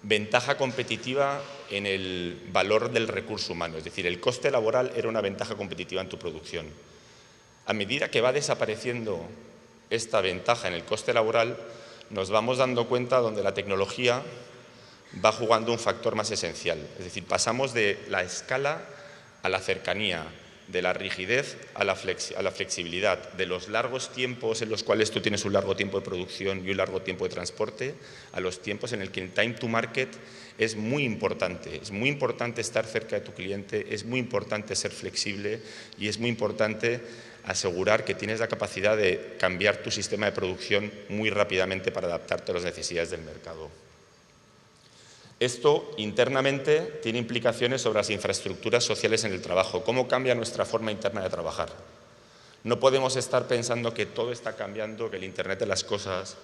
ventaja competitiva en el valor del recurso humano, es decir, el coste laboral era una ventaja competitiva en tu producción. A medida que va desapareciendo esta ventaja en el coste laboral, nos vamos dando cuenta donde la tecnología va jugando un factor más esencial. Es decir, pasamos de la escala a la cercanía, de la rigidez a la flexibilidad, de los largos tiempos en los cuales tú tienes un largo tiempo de producción y un largo tiempo de transporte, a los tiempos en el que el time to market es muy importante. Es muy importante estar cerca de tu cliente, es muy importante ser flexible y es muy importante asegurar que tienes la capacidad de cambiar tu sistema de producción muy rápidamente para adaptarte a las necesidades del mercado. Esto internamente tiene implicaciones sobre las infraestructuras sociales en el trabajo. ¿Cómo cambia nuestra forma interna de trabajar? No podemos estar pensando que todo está cambiando, que el Internet de las cosas,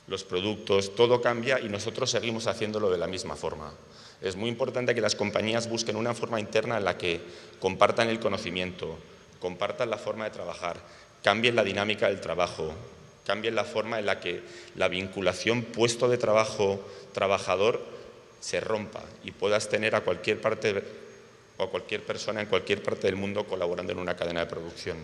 los productos, todo cambia y nosotros seguimos haciéndolo de la misma forma. Es muy importante que las compañías busquen una forma interna en la que compartan el conocimiento, compartan la forma de trabajar, cambien la dinámica del trabajo, cambien la forma en la que la vinculación puesto de trabajo-trabajador se rompa y puedas tener a cualquier parte o a cualquier persona en cualquier parte del mundo colaborando en una cadena de producción.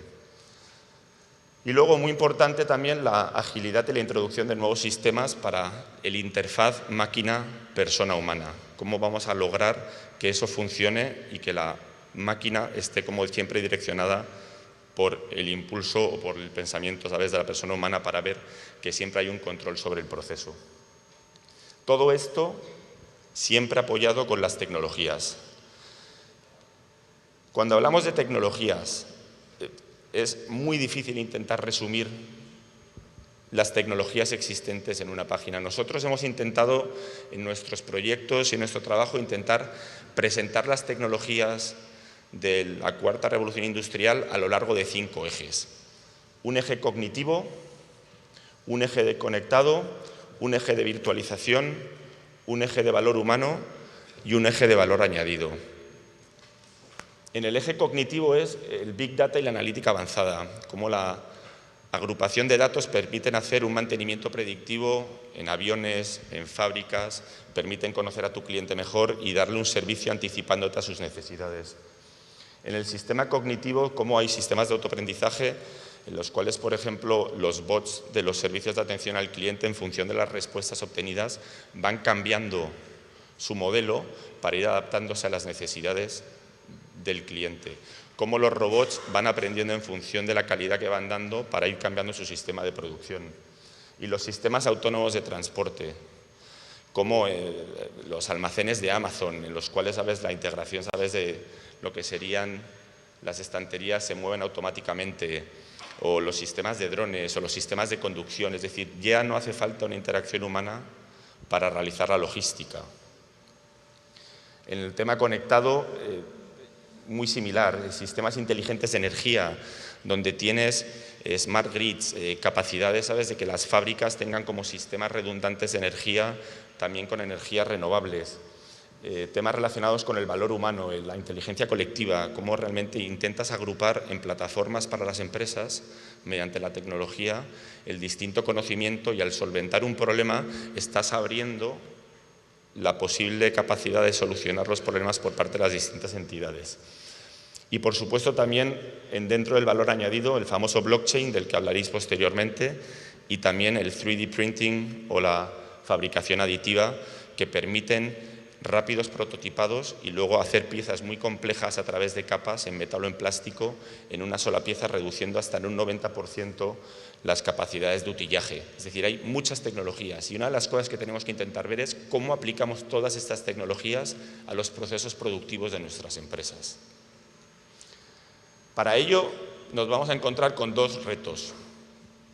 Y luego, muy importante también, la agilidad y la introducción de nuevos sistemas para el interfaz máquina-persona humana. Cómo vamos a lograr que eso funcione y que la máquina esté, como siempre, direccionada por el impulso o por el pensamiento, ¿sabes?, de la persona humana para ver que siempre hay un control sobre el proceso. Todo esto siempre apoyado con las tecnologías. Cuando hablamos de tecnologías, es muy difícil intentar resumir las tecnologías existentes en una página. Nosotros hemos intentado en nuestros proyectos y en nuestro trabajo intentar presentar las tecnologías de la cuarta revolución industrial a lo largo de 5 ejes. Un eje cognitivo, un eje de conectado, un eje de virtualización, un eje de valor humano y un eje de valor añadido. En el eje cognitivo es el Big Data y la analítica avanzada, cómo la agrupación de datos permiten hacer un mantenimiento predictivo en aviones, en fábricas, permiten conocer a tu cliente mejor y darle un servicio anticipándote a sus necesidades. En el sistema cognitivo, cómo hay sistemas de autoaprendizaje en los cuales, por ejemplo, los bots de los servicios de atención al cliente, en función de las respuestas obtenidas, van cambiando su modelo para ir adaptándose a las necesidades del cliente. Cómo los robots van aprendiendo en función de la calidad que van dando para ir cambiando su sistema de producción. Y los sistemas autónomos de transporte, como los almacenes de Amazon, en los cuales, ¿sabes?, la integración, ¿sabes?, de lo que serían las estanterías se mueven automáticamente, o los sistemas de drones, o los sistemas de conducción. Es decir, ya no hace falta una interacción humana para realizar la logística. En el tema conectado, muy similar, sistemas inteligentes de energía, donde tienes smart grids, capacidades, ¿sabes?, de que las fábricas tengan como sistemas redundantes de energía, también con energías renovables. Temas relacionados con el valor humano, la inteligencia colectiva, cómo realmente intentas agrupar en plataformas para las empresas, mediante la tecnología, el distinto conocimiento, y al solventar un problema estás abriendo la posible capacidad de solucionar los problemas por parte de las distintas entidades. Y por supuesto también dentro del valor añadido, el famoso blockchain, del que hablaréis posteriormente, y también el 3D printing o la fabricación aditiva, que permiten rápidos prototipados y luego hacer piezas muy complejas a través de capas en metal o en plástico en una sola pieza, reduciendo hasta en un 90% las capacidades de utillaje. Es decir, hay muchas tecnologías y una de las cosas que tenemos que intentar ver es cómo aplicamos todas estas tecnologías a los procesos productivos de nuestras empresas. Para ello nos vamos a encontrar con dos retos,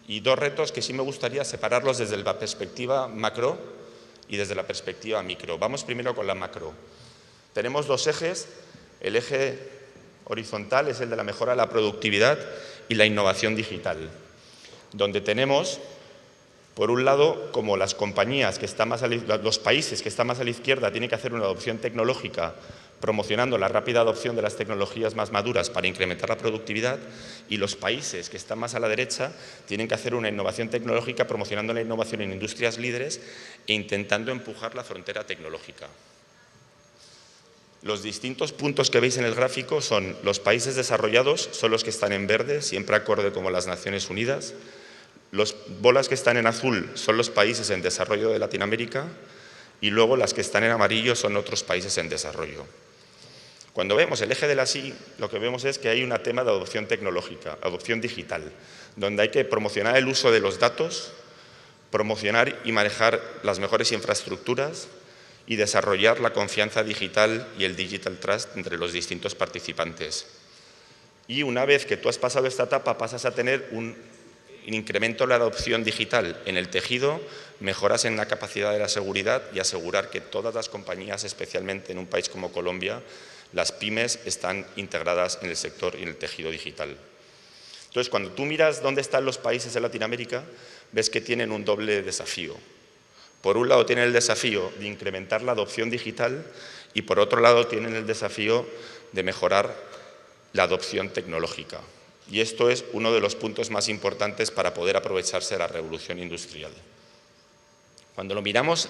y dos retos que sí me gustaría separarlos desde la perspectiva macro y desde la perspectiva micro. Vamos primero con la macro. Tenemos dos ejes. El eje horizontal es el de la mejora de la productividad y la innovación digital, donde tenemos, por un lado, como las compañías que están más los países que están más a la izquierda tienen que hacer una adopción tecnológica promocionando la rápida adopción de las tecnologías más maduras para incrementar la productividad, y los países que están más a la derecha tienen que hacer una innovación tecnológica promocionando la innovación en industrias líderes e intentando empujar la frontera tecnológica. Los distintos puntos que veis en el gráfico son los países desarrollados, son los que están en verde, siempre acorde como las Naciones Unidas. Las bolas que están en azul son los países en desarrollo de Latinoamérica y luego las que están en amarillo son otros países en desarrollo. Cuando vemos el eje de la Y, lo que vemos es que hay un tema de adopción tecnológica, adopción digital, donde hay que promocionar el uso de los datos, promocionar y manejar las mejores infraestructuras y desarrollar la confianza digital y el digital trust entre los distintos participantes. Y una vez que tú has pasado esta etapa, pasas a tener un incremento de la adopción digital en el tejido, mejoras en la capacidad de la seguridad y asegurar que todas las compañías, especialmente en un país como Colombia, las pymes están integradas en el sector y en el tejido digital. Entonces, cuando tú miras dónde están los países de Latinoamérica, ves que tienen un doble desafío. Por un lado tienen el desafío de incrementar la adopción digital y por otro lado tienen el desafío de mejorar la adopción tecnológica. Y esto es uno de los puntos más importantes para poder aprovecharse de la revolución industrial. Cuando lo miramos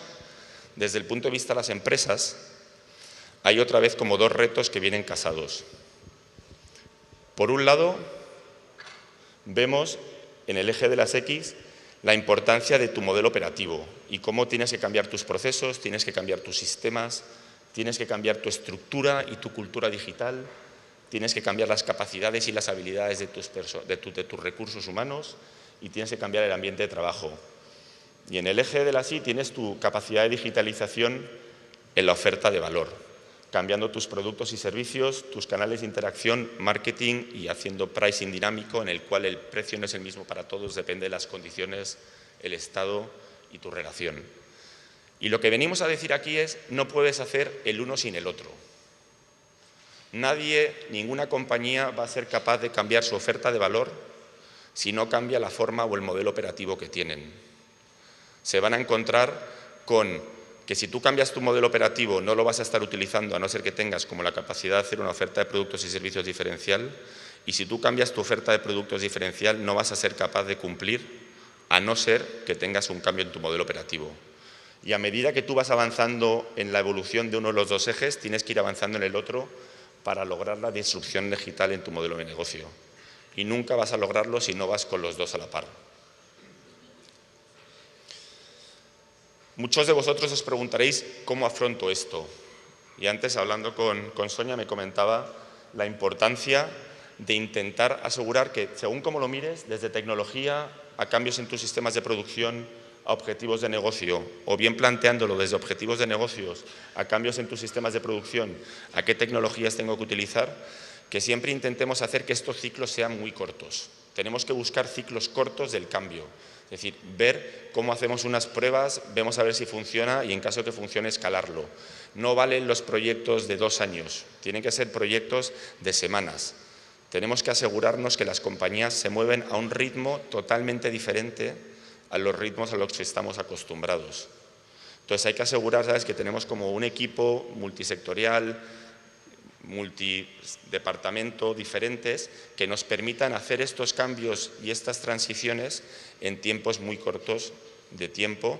desde el punto de vista de las empresas, hay otra vez como dos retos que vienen casados. Por un lado, vemos en el eje de las X la importancia de tu modelo operativo y cómo tienes que cambiar tus procesos, tienes que cambiar tus sistemas, tienes que cambiar tu estructura y tu cultura digital, tienes que cambiar las capacidades y las habilidades de tus recursos humanos y tienes que cambiar el ambiente de trabajo. Y en el eje de la Y tienes tu capacidad de digitalización en la oferta de valor, cambiando tus productos y servicios, tus canales de interacción, marketing y haciendo pricing dinámico en el cual el precio no es el mismo para todos, depende de las condiciones, el estado y tu relación. Y lo que venimos a decir aquí es, no puedes hacer el uno sin el otro. Nadie, ninguna compañía va a ser capaz de cambiar su oferta de valor si no cambia la forma o el modelo operativo que tienen. Se van a encontrar con que si tú cambias tu modelo operativo no lo vas a estar utilizando a no ser que tengas como la capacidad de hacer una oferta de productos y servicios diferencial, y si tú cambias tu oferta de productos diferencial no vas a ser capaz de cumplir a no ser que tengas un cambio en tu modelo operativo. Y a medida que tú vas avanzando en la evolución de uno de los dos ejes, tienes que ir avanzando en el otro para lograr la disrupción digital en tu modelo de negocio. Y nunca vas a lograrlo si no vas con los dos a la par. Muchos de vosotros os preguntaréis cómo afronto esto. Y antes, hablando con Sonia, me comentaba la importancia de intentar asegurar que, según cómo lo mires, desde tecnología a cambios en tus sistemas de producción, a objetivos de negocio, o bien planteándolo desde objetivos de negocios a cambios en tus sistemas de producción, a qué tecnologías tengo que utilizar, que siempre intentemos hacer que estos ciclos sean muy cortos. Tenemos que buscar ciclos cortos del cambio, es decir, ver cómo hacemos unas pruebas, vemos a ver si funciona y en caso de que funcione escalarlo. No valen los proyectos de 2 años, tienen que ser proyectos de semanas. Tenemos que asegurarnos que las compañías se mueven a un ritmo totalmente diferente a los ritmos a los que estamos acostumbrados. Entonces hay que asegurar, ¿sabes?, que tenemos como un equipo multisectorial, multidepartamento, diferentes, que nos permitan hacer estos cambios y estas transiciones en tiempos muy cortos de tiempo,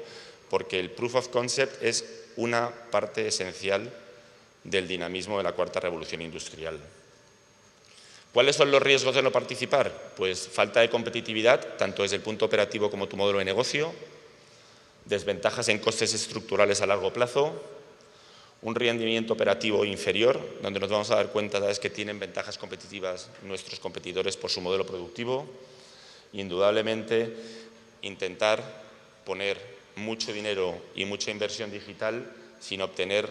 porque el proof of concept es una parte esencial del dinamismo de la cuarta revolución industrial. ¿Cuáles son los riesgos de no participar? Pues falta de competitividad, tanto desde el punto operativo como tu modelo de negocio, desventajas en costes estructurales a largo plazo, un rendimiento operativo inferior, donde nos vamos a dar cuenta de que tienen ventajas competitivas nuestros competidores por su modelo productivo. Y indudablemente intentar poner mucho dinero y mucha inversión digital sin obtener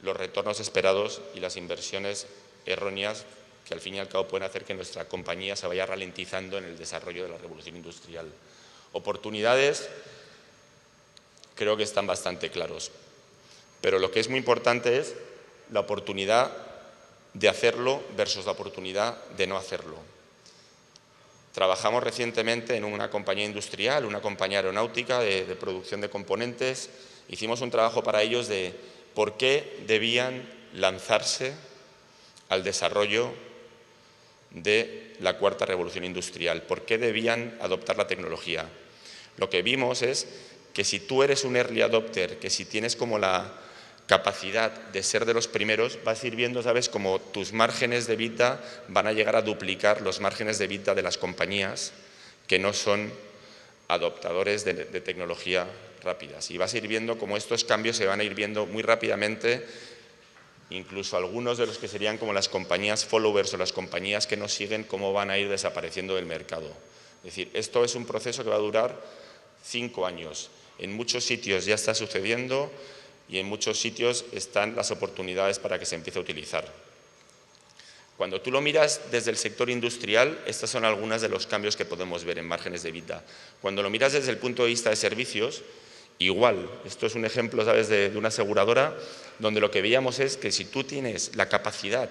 los retornos esperados y las inversiones erróneas que al fin y al cabo pueden hacer que nuestra compañía se vaya ralentizando en el desarrollo de la revolución industrial. Oportunidades creo que están bastante claros, pero lo que es muy importante es la oportunidad de hacerlo versus la oportunidad de no hacerlo. Trabajamos recientemente en una compañía industrial, una compañía aeronáutica de producción de componentes. Hicimos un trabajo para ellos de por qué debían lanzarse al desarrollo de la cuarta revolución industrial, por qué debían adoptar la tecnología. Lo que vimos es que si tú eres un early adopter, que si tienes como la capacidad de ser de los primeros, vas a ir viendo, ¿sabes?, como tus márgenes de EBITDA van a llegar a duplicar los márgenes de EBITDA de las compañías que no son adoptadores de tecnología rápidas. Y vas a ir viendo cómo estos cambios se van a ir viendo muy rápidamente, incluso algunos de los que serían como las compañías followers o las compañías que nos siguen, cómo van a ir desapareciendo del mercado. Es decir, esto es un proceso que va a durar 5 años. En muchos sitios ya está sucediendo y en muchos sitios están las oportunidades para que se empiece a utilizar. Cuando tú lo miras desde el sector industrial, estas son algunas de los cambios que podemos ver en márgenes de EBITDA. Cuando lo miras desde el punto de vista de servicios, igual. Esto es un ejemplo, ¿sabes?, de una aseguradora donde lo que veíamos es que si tú tienes la capacidad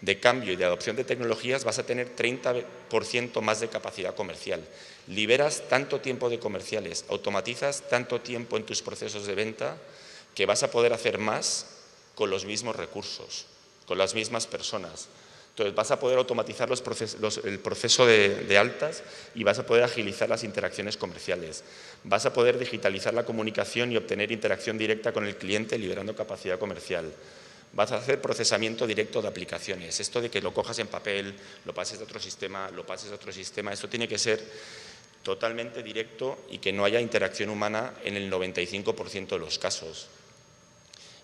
de cambio y de adopción de tecnologías, vas a tener 30% más de capacidad comercial. Liberas tanto tiempo de comerciales, automatizas tanto tiempo en tus procesos de venta que vas a poder hacer más con los mismos recursos, con las mismas personas. Entonces vas a poder automatizar el proceso de altas y vas a poder agilizar las interacciones comerciales. Vas a poder digitalizar la comunicación y obtener interacción directa con el cliente liberando capacidad comercial. Vas a hacer procesamiento directo de aplicaciones. Esto de que lo cojas en papel, lo pases de otro sistema, lo pases de otro sistema, esto tiene que ser totalmente directo y que no haya interacción humana en el 95% de los casos.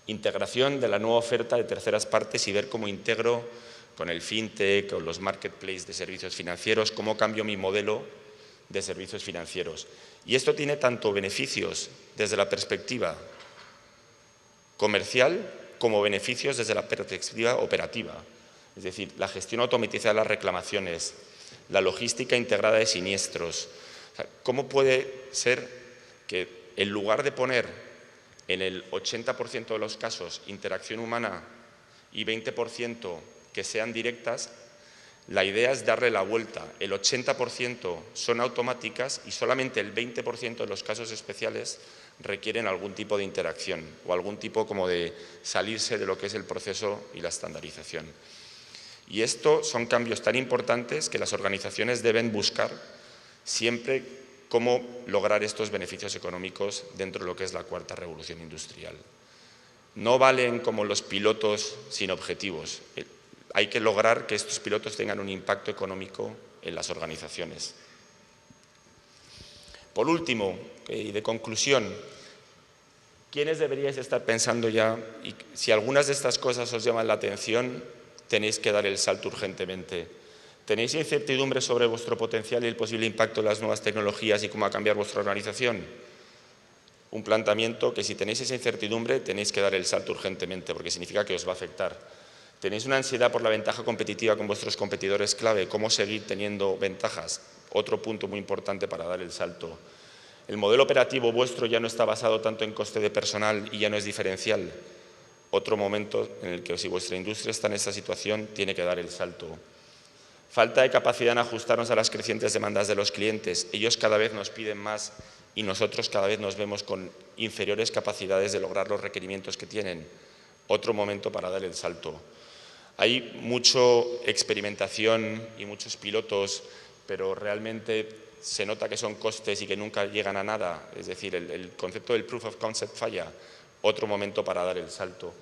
Integración de la nueva oferta de terceras partes y ver cómo integro con el fintech, con los marketplaces de servicios financieros, cómo cambio mi modelo de servicios financieros. Y esto tiene tanto beneficios desde la perspectiva comercial como beneficios desde la perspectiva operativa. Es decir, la gestión automatizada de las reclamaciones, la logística integrada de siniestros. O sea, ¿cómo puede ser que en lugar de poner en el 80% de los casos interacción humana y 20% que sean directas, la idea es darle la vuelta? El 80% son automáticas y solamente el 20% de los casos especiales requieren algún tipo de interacción o algún tipo como de salirse de lo que es el proceso y la estandarización. Y esto son cambios tan importantes que las organizaciones deben buscar siempre cómo lograr estos beneficios económicos dentro de lo que es la cuarta revolución industrial. No valen como los pilotos sin objetivos. Hay que lograr que estos pilotos tengan un impacto económico en las organizaciones. Por último, y de conclusión, ¿quiénes deberíais estar pensando ya? Y si algunas de estas cosas os llaman la atención, tenéis que dar el salto urgentemente. ¿Tenéis incertidumbre sobre vuestro potencial y el posible impacto de las nuevas tecnologías y cómo va a cambiar vuestra organización? Un planteamiento que si tenéis esa incertidumbre tenéis que dar el salto urgentemente porque significa que os va a afectar. ¿Tenéis una ansiedad por la ventaja competitiva con vuestros competidores clave? ¿Cómo seguir teniendo ventajas? Otro punto muy importante para dar el salto. El modelo operativo vuestro ya no está basado tanto en coste de personal y ya no es diferencial. Otro momento en el que si vuestra industria está en esta situación tiene que dar el salto. Falta de capacidad en ajustarnos a las crecientes demandas de los clientes. Ellos cada vez nos piden más y nosotros cada vez nos vemos con inferiores capacidades de lograr los requerimientos que tienen. Otro momento para dar el salto. Hay mucha experimentación y muchos pilotos, pero realmente se nota que son costes y que nunca llegan a nada. Es decir, el concepto del proof of concept falla. Otro momento para dar el salto.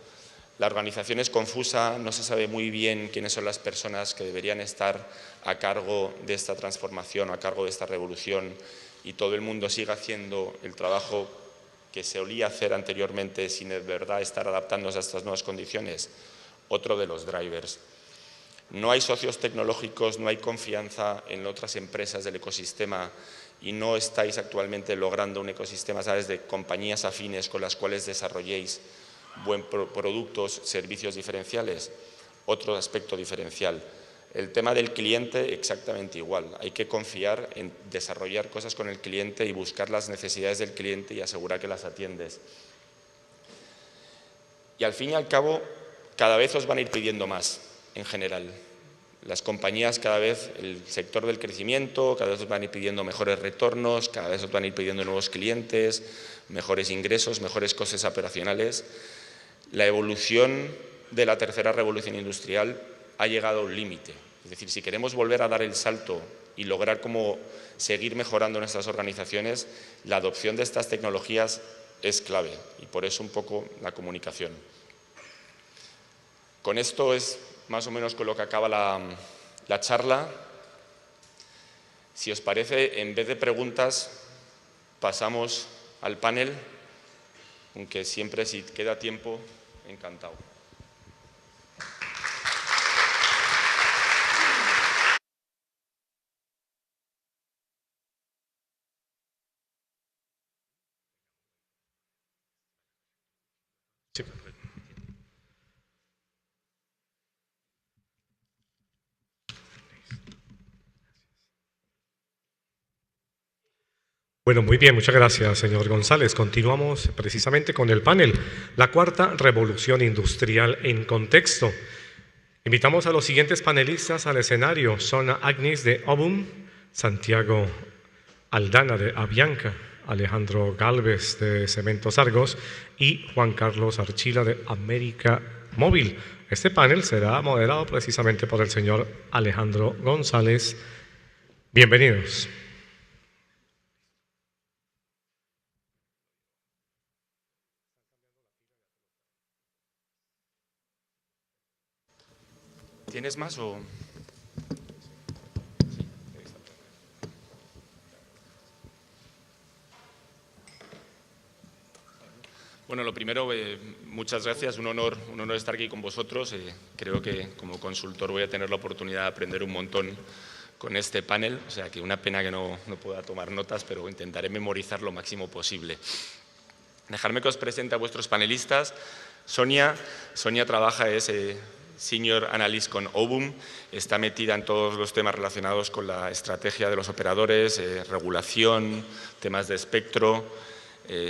La organización es confusa, no se sabe muy bien quiénes son las personas que deberían estar a cargo de esta transformación, a cargo de esta revolución, y todo el mundo sigue haciendo el trabajo que se solía hacer anteriormente sin de verdad estar adaptándose a estas nuevas condiciones, otro de los drivers. No hay socios tecnológicos, no hay confianza en otras empresas del ecosistema y no estáis actualmente logrando un ecosistema, ¿sabes?, de compañías afines con las cuales desarrolléis buen productos, servicios diferenciales. Otro aspecto diferencial. El tema del cliente, exactamente igual. Hay que confiar en desarrollar cosas con el cliente y buscar las necesidades del cliente y asegurar que las atiendes. Y al fin y al cabo, cada vez os van a ir pidiendo más, en general. Las compañías cada vez, el sector del crecimiento, cada vez os van a ir pidiendo mejores retornos, cada vez os van a ir pidiendo nuevos clientes, mejores ingresos, mejores costes operacionales. La evolución de la tercera revolución industrial ha llegado a un límite. Es decir, si queremos volver a dar el salto y lograr como seguir mejorando nuestras organizaciones, la adopción de estas tecnologías es clave y por eso un poco la comunicación. Con esto es más o menos con lo que acaba la charla. Si os parece, en vez de preguntas, pasamos al panel, aunque siempre si queda tiempo, encantado. Sí. Bueno, muy bien, muchas gracias, señor González. Continuamos precisamente con el panel, la cuarta revolución industrial en contexto. Invitamos a los siguientes panelistas al escenario. Son Agnes de Obum, Santiago Aldana de Avianca, Alejandro Galvez de Cementos Argos y Juan Carlos Archila de América Móvil. Este panel será moderado precisamente por el señor Alejandro González. Bienvenidos. ¿Tienes más o...? Bueno, lo primero, muchas gracias, un honor estar aquí con vosotros. Creo que como consultor voy a tener la oportunidad de aprender un montón con este panel, o sea que una pena que no pueda tomar notas, pero intentaré memorizar lo máximo posible. Dejadme que os presente a vuestros panelistas. Sonia trabaja, es Senior Analyst con Obum, está metida en todos los temas relacionados con la estrategia de los operadores, regulación, temas de espectro.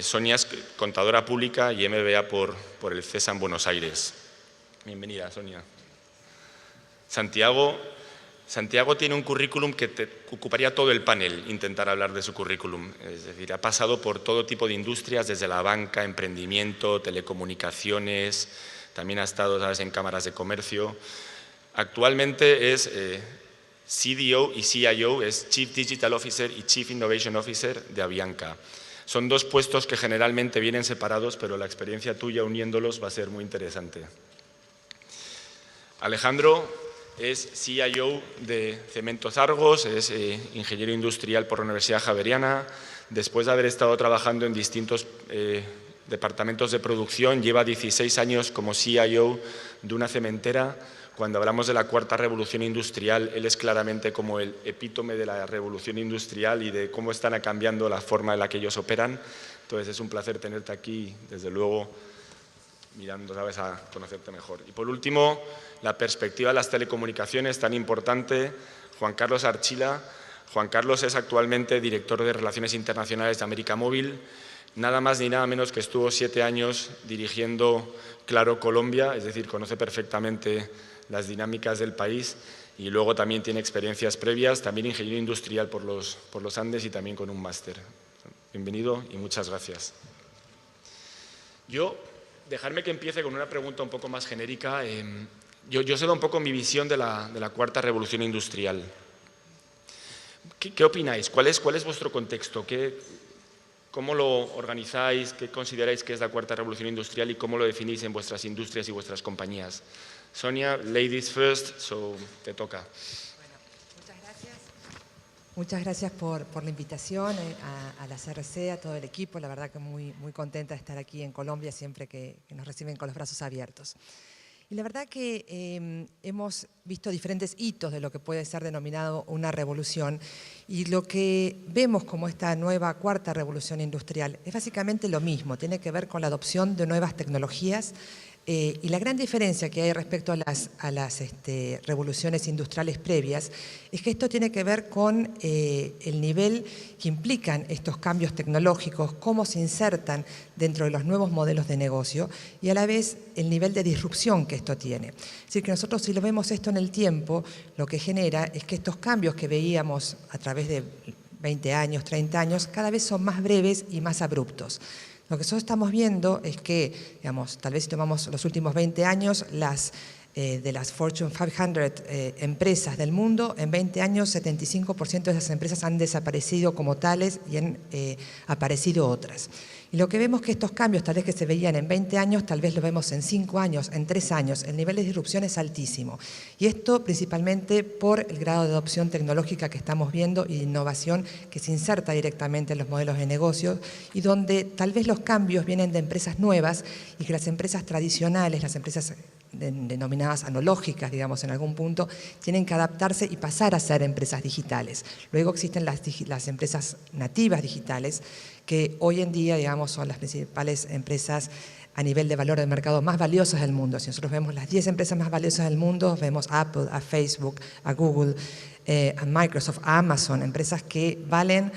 Sonia es contadora pública y MBA por el CESA en Buenos Aires. Bienvenida, Sonia. Santiago tiene un currículum que te ocuparía todo el panel, intentar hablar de su currículum. Es decir, ha pasado por todo tipo de industrias, desde la banca, emprendimiento, telecomunicaciones, también ha estado, ¿sabes?, en cámaras de comercio. Actualmente es CDO y CIO, es Chief Digital Officer y Chief Innovation Officer de Avianca. Son dos puestos que generalmente vienen separados, pero la experiencia tuya uniéndolos va a ser muy interesante. Alejandro es CIO de Cementos Argos, es ingeniero industrial por la Universidad Javeriana. Después de haber estado trabajando en distintos departamentos de producción, lleva 16 años como CIO de una cementera. Cuando hablamos de la cuarta revolución industrial, él es claramente como el epítome de la revolución industrial y de cómo están cambiando la forma en la que ellos operan. Entonces es un placer tenerte aquí, desde luego, mirando, ¿sabes?, a conocerte mejor. Y por último, la perspectiva de las telecomunicaciones, tan importante, Juan Carlos Archila. Juan Carlos es actualmente director de Relaciones Internacionales de América Móvil. Nada más ni nada menos que estuvo 7 años dirigiendo Claro Colombia, es decir, conoce perfectamente las dinámicas del país y luego también tiene experiencias previas, también ingeniero industrial por los Andes y también con un máster. Bienvenido y muchas gracias. Dejarme que empiece con una pregunta un poco más genérica. Yo sé un poco mi visión de la cuarta revolución industrial. ¿Qué opináis? ¿Cuál es vuestro contexto? ¿Cómo lo organizáis? ¿Qué consideráis que es la cuarta revolución industrial y cómo lo definís en vuestras industrias y vuestras compañías? Sonia, ladies first, so te toca. Bueno, muchas gracias. Muchas gracias por la invitación a la CRC, a todo el equipo. La verdad que muy contenta de estar aquí en Colombia siempre que nos reciben con los brazos abiertos. Y la verdad que hemos visto diferentes hitos de lo que puede ser denominado una revolución, y lo que vemos como esta nueva cuarta revolución industrial es básicamente lo mismo, tiene que ver con la adopción de nuevas tecnologías. Y la gran diferencia que hay respecto a las revoluciones industriales previas es que esto tiene que ver con el nivel que implican estos cambios tecnológicos, cómo se insertan dentro de los nuevos modelos de negocio y a la vez el nivel de disrupción que esto tiene. Es decir, que nosotros, si lo vemos esto en el tiempo, lo que genera es que estos cambios que veíamos a través de 20 años, 30 años, cada vez son más breves y más abruptos. Lo que nosotros estamos viendo es que, digamos, tal vez si tomamos los últimos 20 años, de las Fortune 500 empresas del mundo, en 20 años 75% de esas empresas han desaparecido como tales y han aparecido otras. Y lo que vemos que estos cambios, tal vez que se veían en 20 años, tal vez lo vemos en 5 años, en 3 años. El nivel de disrupción es altísimo. Y esto principalmente por el grado de adopción tecnológica que estamos viendo y de innovación que se inserta directamente en los modelos de negocio, y donde tal vez los cambios vienen de empresas nuevas y que las empresas tradicionales, las empresas denominadas analógicas, digamos, en algún punto, tienen que adaptarse y pasar a ser empresas digitales. Luego existen las empresas nativas digitales, que hoy en día, digamos, son las principales empresas a nivel de valor de mercado más valiosas del mundo. Si nosotros vemos las 10 empresas más valiosas del mundo, vemos a Apple, a Facebook, a Google, a Microsoft, a Amazon, empresas que valen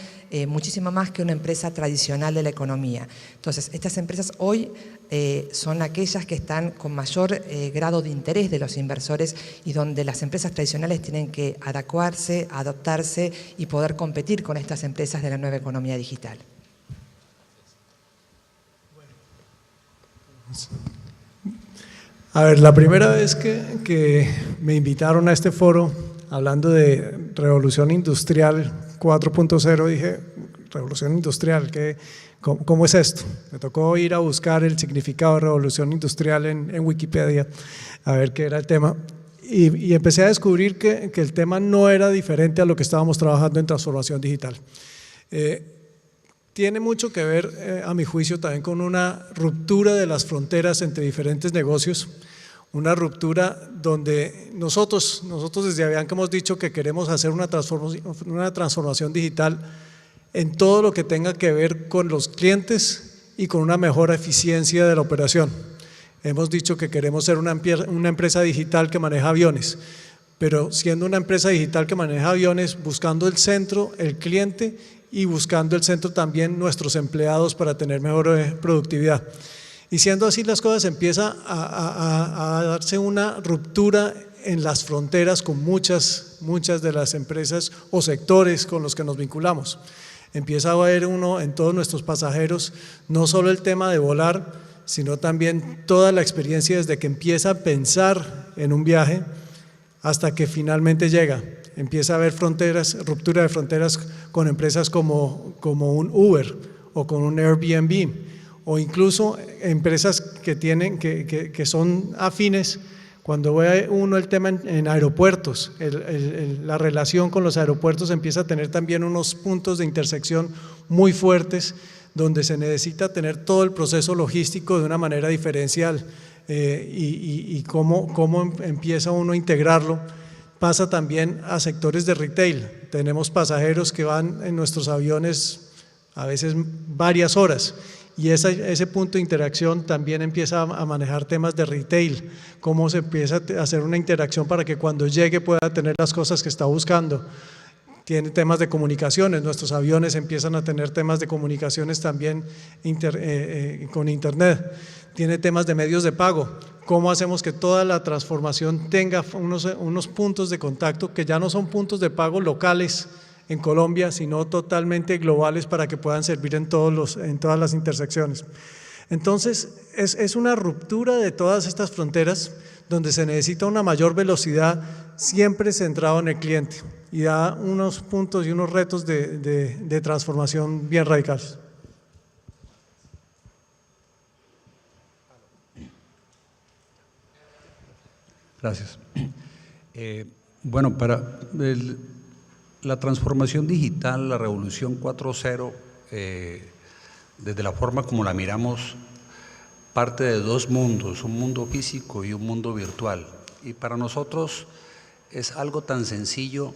muchísimo más que una empresa tradicional de la economía. Entonces, estas empresas hoy son aquellas que están con mayor grado de interés de los inversores y donde las empresas tradicionales tienen que adecuarse, adaptarse y poder competir con estas empresas de la nueva economía digital. A ver, la primera vez que me invitaron a este foro hablando de Revolución Industrial 4.0, dije, Revolución Industrial, ¿cómo es esto? Me tocó ir a buscar el significado de Revolución Industrial en Wikipedia, a ver qué era el tema, y empecé a descubrir que el tema no era diferente a lo que estábamos trabajando en transformación digital. Tiene mucho que ver, a mi juicio, también con una ruptura de las fronteras entre diferentes negocios, una ruptura donde nosotros desde Avianca hemos dicho que queremos hacer una transformación digital en todo lo que tenga que ver con los clientes y con una mejor eficiencia de la operación. Hemos dicho que queremos ser una empresa digital que maneja aviones, pero siendo una empresa digital que maneja aviones, buscando el centro, el cliente, y buscando el centro también nuestros empleados para tener mejor productividad. Y siendo así las cosas, empieza a darse una ruptura en las fronteras con muchas de las empresas o sectores con los que nos vinculamos. Empieza a ver uno en todos nuestros pasajeros no solo el tema de volar, sino también toda la experiencia desde que empieza a pensar en un viaje hasta que finalmente llega. Empieza a haber ruptura de fronteras con empresas como un Uber o con un Airbnb, o incluso empresas que son afines. Cuando ve uno el tema en aeropuertos, la relación con los aeropuertos empieza a tener también unos puntos de intersección muy fuertes, donde se necesita tener todo el proceso logístico de una manera diferencial, y cómo empieza uno a integrarlo. Pasa también a sectores de retail. Tenemos pasajeros que van en nuestros aviones a veces varias horas, y ese punto de interacción también empieza a manejar temas de retail, cómo se empieza a hacer una interacción para que cuando llegue pueda tener las cosas que está buscando. Tiene temas de comunicaciones, nuestros aviones empiezan a tener temas de comunicaciones también con internet. Tiene temas de medios de pago, cómo hacemos que toda la transformación tenga unos puntos de contacto que ya no son puntos de pago locales en Colombia, sino totalmente globales para que puedan servir en todas las intersecciones. Entonces, es una ruptura de todas estas fronteras donde se necesita una mayor velocidad, siempre centrado en el cliente, y da unos puntos y unos retos de transformación bien radicales. Gracias. Bueno, La transformación digital, la revolución 4.0, desde la forma como la miramos, parte de dos mundos, un mundo físico y un mundo virtual. Y para nosotros es algo tan sencillo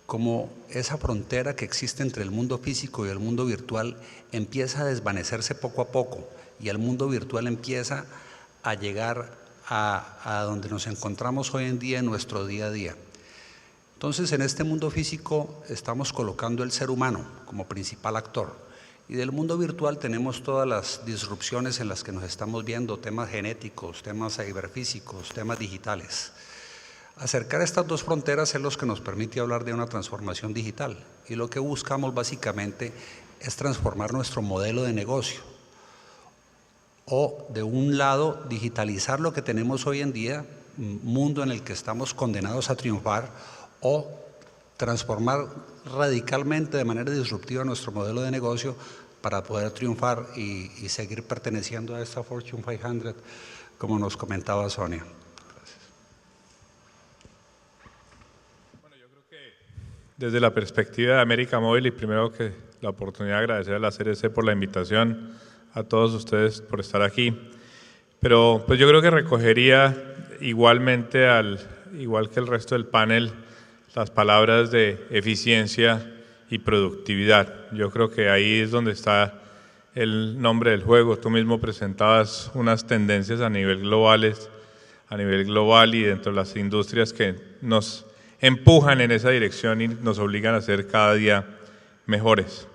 como esa frontera que existe entre el mundo físico y el mundo virtual empieza a desvanecerse poco a poco y el mundo virtual empieza a llegar a donde nos encontramos hoy en día en nuestro día a día. Entonces, en este mundo físico estamos colocando el ser humano como principal actor. Y del mundo virtual tenemos todas las disrupciones en las que nos estamos viendo, temas genéticos, temas ciberfísicos, temas digitales. Acercar estas dos fronteras es lo que nos permite hablar de una transformación digital. Y lo que buscamos básicamente es transformar nuestro modelo de negocio. O, de un lado, digitalizar lo que tenemos hoy en día, un mundo en el que estamos condenados a triunfar, o transformar radicalmente de manera disruptiva nuestro modelo de negocio para poder triunfar y seguir perteneciendo a esta Fortune 500, como nos comentaba Sonia. Gracias. Bueno, yo creo que desde la perspectiva de América Móvil, y primero que la oportunidad de agradecer a la CRC por la invitación, a todos ustedes por estar aquí, pero pues yo creo que recogería igualmente, igual que el resto del panel, las palabras de eficiencia y productividad. Yo creo que ahí es donde está el nombre del juego. Tú mismo presentabas unas tendencias a nivel global y dentro de las industrias que nos empujan en esa dirección y nos obligan a ser cada día mejores.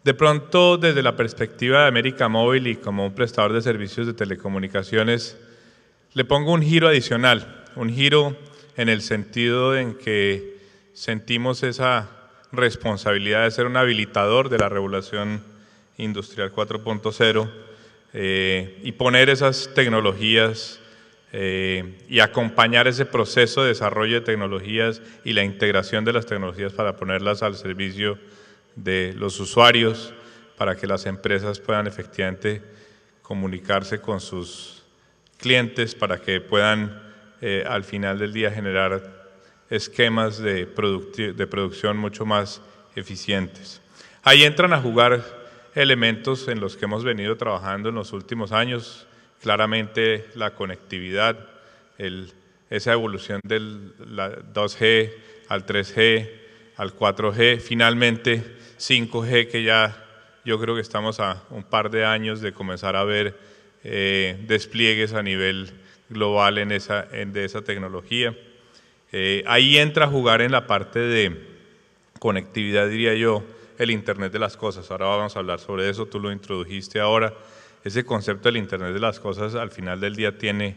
De pronto, desde la perspectiva de América Móvil y como un prestador de servicios de telecomunicaciones, le pongo un giro adicional, un giro en el sentido en que sentimos esa responsabilidad de ser un habilitador de la regulación industrial 4.0 y poner esas tecnologías y acompañar ese proceso de desarrollo de tecnologías y la integración de las tecnologías para ponerlas al servicio de los usuarios, para que las empresas puedan efectivamente comunicarse con sus clientes, para que puedan al final del día generar esquemas de producción mucho más eficientes. Ahí entran a jugar elementos en los que hemos venido trabajando en los últimos años, claramente la conectividad, esa evolución del 2G al 3G, al 4G, finalmente 5G, que ya yo creo que estamos a un par de años de comenzar a ver despliegues a nivel global de esa tecnología. Ahí entra a jugar en la parte de conectividad, diría yo, el Internet de las cosas. Ahora vamos a hablar sobre eso, tú lo introdujiste ahora. Ese concepto del Internet de las cosas al final del día tiene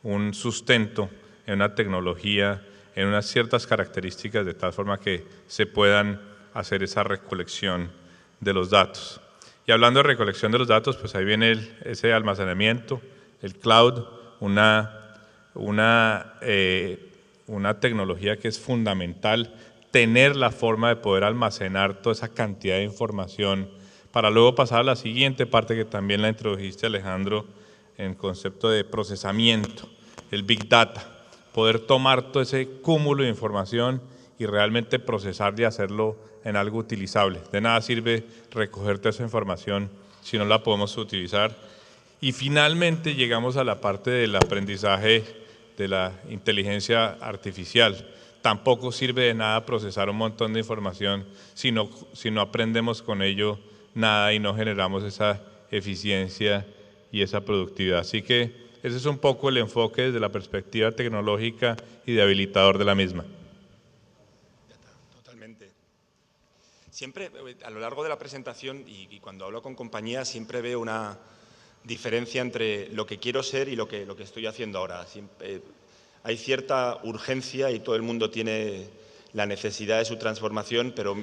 un sustento en una tecnología, en unas ciertas características de tal forma que se puedan hacer esa recolección de los datos. Y hablando de recolección de los datos, pues ahí viene ese almacenamiento, el cloud, una tecnología que es fundamental, tener la forma de poder almacenar toda esa cantidad de información para luego pasar a la siguiente parte que también la introdujiste, Alejandro, en concepto de procesamiento, el Big Data, poder tomar todo ese cúmulo de información y realmente procesarla y hacerlo en algo utilizable. De nada sirve recoger toda esa información si no la podemos utilizar. Y finalmente llegamos a la parte del aprendizaje de la inteligencia artificial. Tampoco sirve de nada procesar un montón de información si no aprendemos con ello nada y no generamos esa eficiencia y esa productividad. Así que ese es un poco el enfoque desde la perspectiva tecnológica y de habilitador de la misma. Totalmente. Siempre, a lo largo de la presentación y cuando hablo con compañías, siempre veo una diferencia entre lo que quiero ser y lo que estoy haciendo ahora. Hay cierta urgencia y todo el mundo tiene la necesidad de su transformación, pero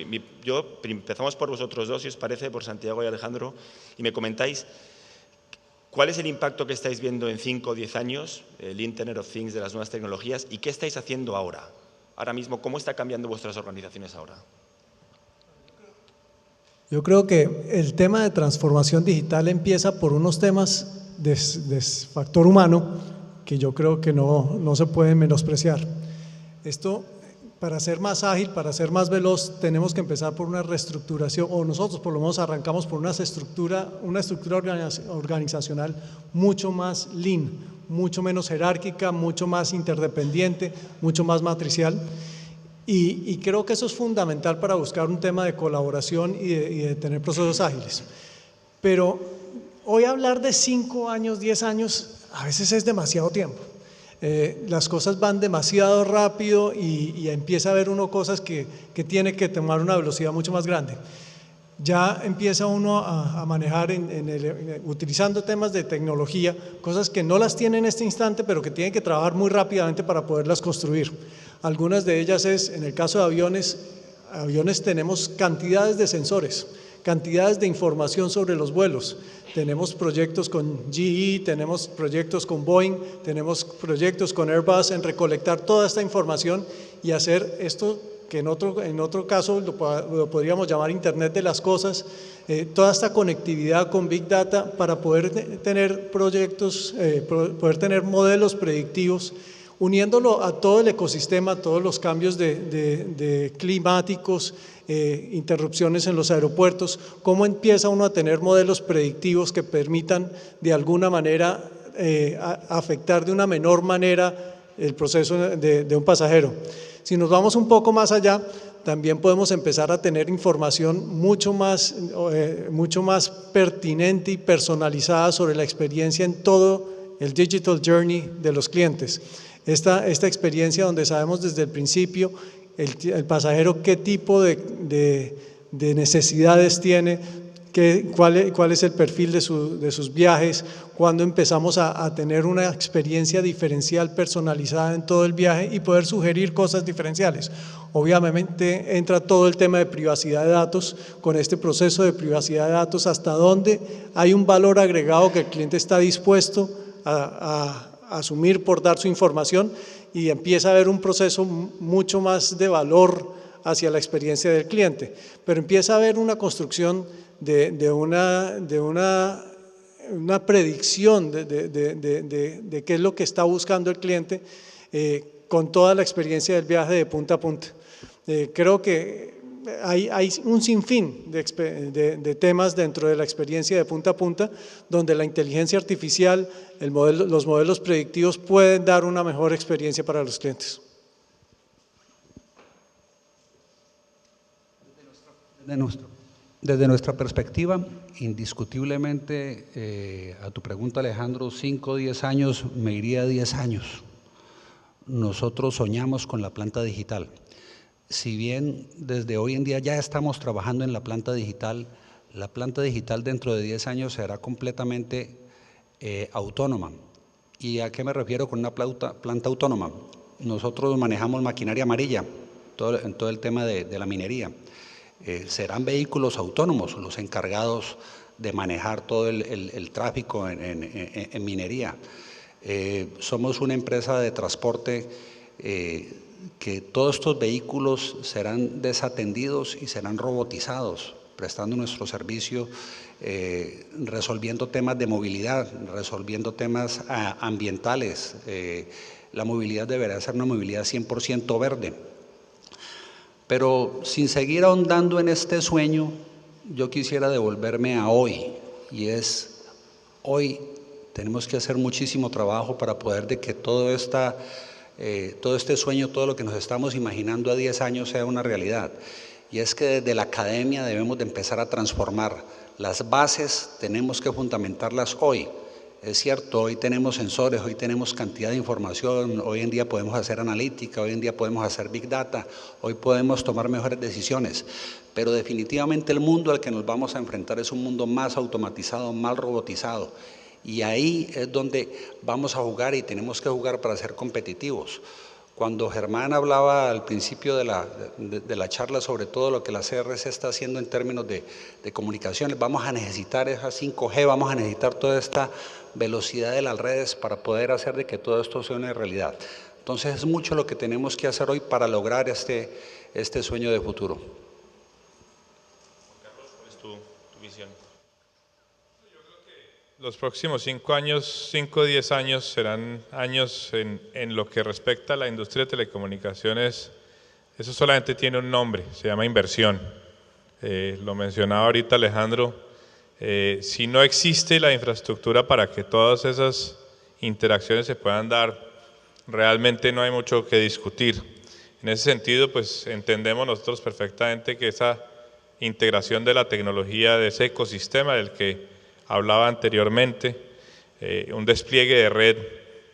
empezamos por vosotros dos, si os parece, por Santiago y Alejandro, y me comentáis cuál es el impacto que estáis viendo en 5 o 10 años, el Internet of Things, de las nuevas tecnologías, y qué estáis haciendo ahora. Ahora mismo, ¿cómo está cambiando vuestras organizaciones ahora? Yo creo que el tema de transformación digital empieza por unos temas de factor humano que yo creo que no se pueden menospreciar. Esto para ser más ágil, para ser más veloz, tenemos que empezar por una reestructuración, o nosotros por lo menos arrancamos por una estructura organizacional mucho más lean, mucho menos jerárquica, mucho más interdependiente, mucho más matricial. Y creo que eso es fundamental para buscar un tema de colaboración y de tener procesos ágiles. Pero hoy hablar de 5 años, 10 años, a veces es demasiado tiempo. Las cosas van demasiado rápido y empieza a ver uno cosas que tiene que tomar una velocidad mucho más grande. Ya empieza uno a manejar utilizando temas de tecnología, cosas que no las tiene en este instante, pero que tienen que trabajar muy rápidamente para poderlas construir. Algunas de ellas es, en el caso de aviones tenemos cantidades de sensores, cantidades de información sobre los vuelos. Tenemos proyectos con GE, tenemos proyectos con Boeing, tenemos proyectos con Airbus en recolectar toda esta información y hacer esto que en otro caso lo podríamos llamar Internet de las cosas, toda esta conectividad con Big Data para poder tener proyectos, poder tener modelos predictivos, uniéndolo a todo el ecosistema, todos los cambios de climáticos, interrupciones en los aeropuertos, cómo empieza uno a tener modelos predictivos que permitan de alguna manera afectar de una menor manera el proceso de un pasajero. Si nos vamos un poco más allá, también podemos empezar a tener información mucho más pertinente y personalizada sobre la experiencia en todo el digital journey de los clientes. Esta experiencia donde sabemos desde el principio el pasajero qué tipo de necesidades tiene, cuál es el perfil de sus viajes, cuando empezamos a tener una experiencia diferencial personalizada en todo el viaje y poder sugerir cosas diferenciales. Obviamente entra todo el tema de privacidad de datos, con este proceso de privacidad de datos, hasta dónde hay un valor agregado que el cliente está dispuesto a asumir por dar su información, y empieza a haber un proceso mucho más de valor hacia la experiencia del cliente, pero empieza a haber una construcción de una predicción de qué es lo que está buscando el cliente con toda la experiencia del viaje de punta a punta. Creo que hay un sinfín de temas dentro de la experiencia de punta a punta donde la inteligencia artificial, los modelos predictivos pueden dar una mejor experiencia para los clientes. Desde nuestra perspectiva, indiscutiblemente, a tu pregunta, Alejandro, 5 o 10 años, me iría 10 años. Nosotros soñamos con la planta digital. Si bien desde hoy en día ya estamos trabajando en la planta digital dentro de 10 años será completamente autónoma. ¿Y a qué me refiero con una planta autónoma? Nosotros manejamos maquinaria amarilla en todo el tema de la minería. Serán vehículos autónomos los encargados de manejar todo el tráfico en minería. Somos una empresa de transporte que todos estos vehículos serán desatendidos y serán robotizados, prestando nuestro servicio, resolviendo temas de movilidad, resolviendo temas ambientales. La movilidad deberá ser una movilidad 100% verde. Pero sin seguir ahondando en este sueño, yo quisiera devolverme a hoy, y es hoy tenemos que hacer muchísimo trabajo para poder de que todo este sueño, todo lo que nos estamos imaginando a 10 años sea una realidad. Y es que desde la academia debemos de empezar a transformar. Las bases tenemos que fundamentarlas hoy. Es cierto, hoy tenemos sensores, hoy tenemos cantidad de información, hoy en día podemos hacer analítica, hoy en día podemos hacer Big Data, hoy podemos tomar mejores decisiones, pero definitivamente el mundo al que nos vamos a enfrentar es un mundo más automatizado, más robotizado, y ahí es donde vamos a jugar y tenemos que jugar para ser competitivos. Cuando Germán hablaba al principio de la charla sobre todo lo que la CRC está haciendo en términos de comunicaciones, vamos a necesitar esa 5G, vamos a necesitar toda esta velocidad de las redes para poder hacer de que todo esto sea una realidad. Entonces es mucho lo que tenemos que hacer hoy para lograr este sueño de futuro. Carlos, ¿cuál es tu visión? Yo creo que los próximos 5 años, 5 o 10 años serán años en lo que respecta a la industria de telecomunicaciones Eso solamente tiene un nombre, se llama inversión. Lo mencionaba ahorita Alejandro, si no existe la infraestructura para que todas esas interacciones se puedan dar, realmente no hay mucho que discutir. En ese sentido, pues entendemos nosotros perfectamente que esa integración de la tecnología, de ese ecosistema del que hablaba anteriormente, un despliegue de red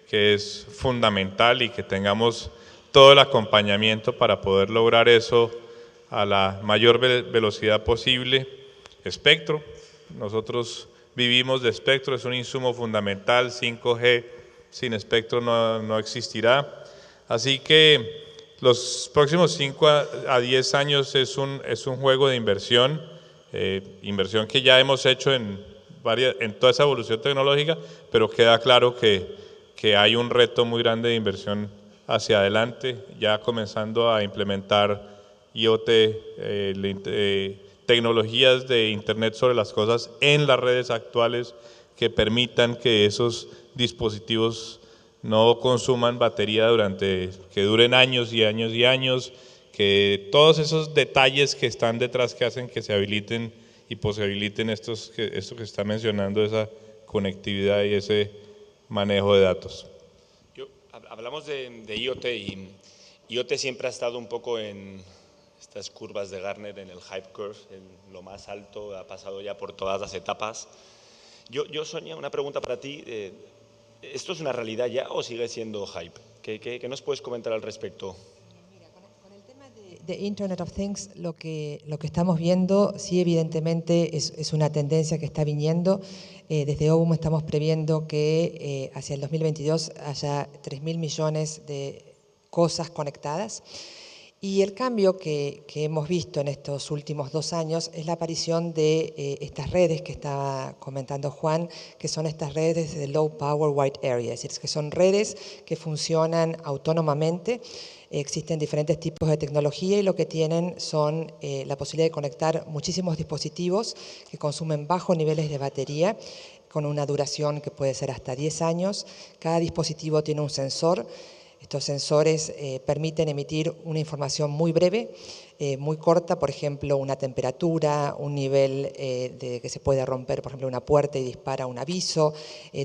que es fundamental y que tengamos todo el acompañamiento para poder lograr eso a la mayor velocidad posible. Espectro, nosotros vivimos de espectro, es un insumo fundamental, 5G sin espectro no existirá. Así que los próximos 5 a 10 años es un juego de inversión, inversión que ya hemos hecho en toda esa evolución tecnológica, pero queda claro que hay un reto muy grande de inversión hacia adelante, ya comenzando a implementar IoT, tecnologías de Internet sobre las cosas en las redes actuales que permitan que esos dispositivos no consuman batería que duren años y años y años, que todos esos detalles que están detrás que hacen que se habiliten y posibiliten esto que está mencionando, esa conectividad y ese manejo de datos. Hablamos de IoT y IoT siempre ha estado un poco en estas curvas de Gartner, en el hype curve, en lo más alto, ha pasado ya por todas las etapas. Yo, Sonia, una pregunta para ti. ¿Esto es una realidad ya o sigue siendo hype? ¿Qué nos puedes comentar al respecto? Mira, con el tema de Internet of Things, lo que estamos viendo, sí, evidentemente es una tendencia que está viniendo. Desde OBUM estamos previendo que hacia el 2022 haya 3.000 millones de cosas conectadas. Y el cambio que hemos visto en estos últimos 2 años es la aparición de estas redes que estaba comentando Juan, que son estas redes de Low Power Wide Area, es decir, que son redes que funcionan autónomamente. Existen diferentes tipos de tecnología y lo que tienen son la posibilidad de conectar muchísimos dispositivos que consumen bajos niveles de batería, con una duración que puede ser hasta 10 años. Cada dispositivo tiene un sensor. Estos sensores permiten emitir una información muy breve, muy corta, por ejemplo, una temperatura, un nivel de que se puede romper, por ejemplo, una puerta y dispara un aviso,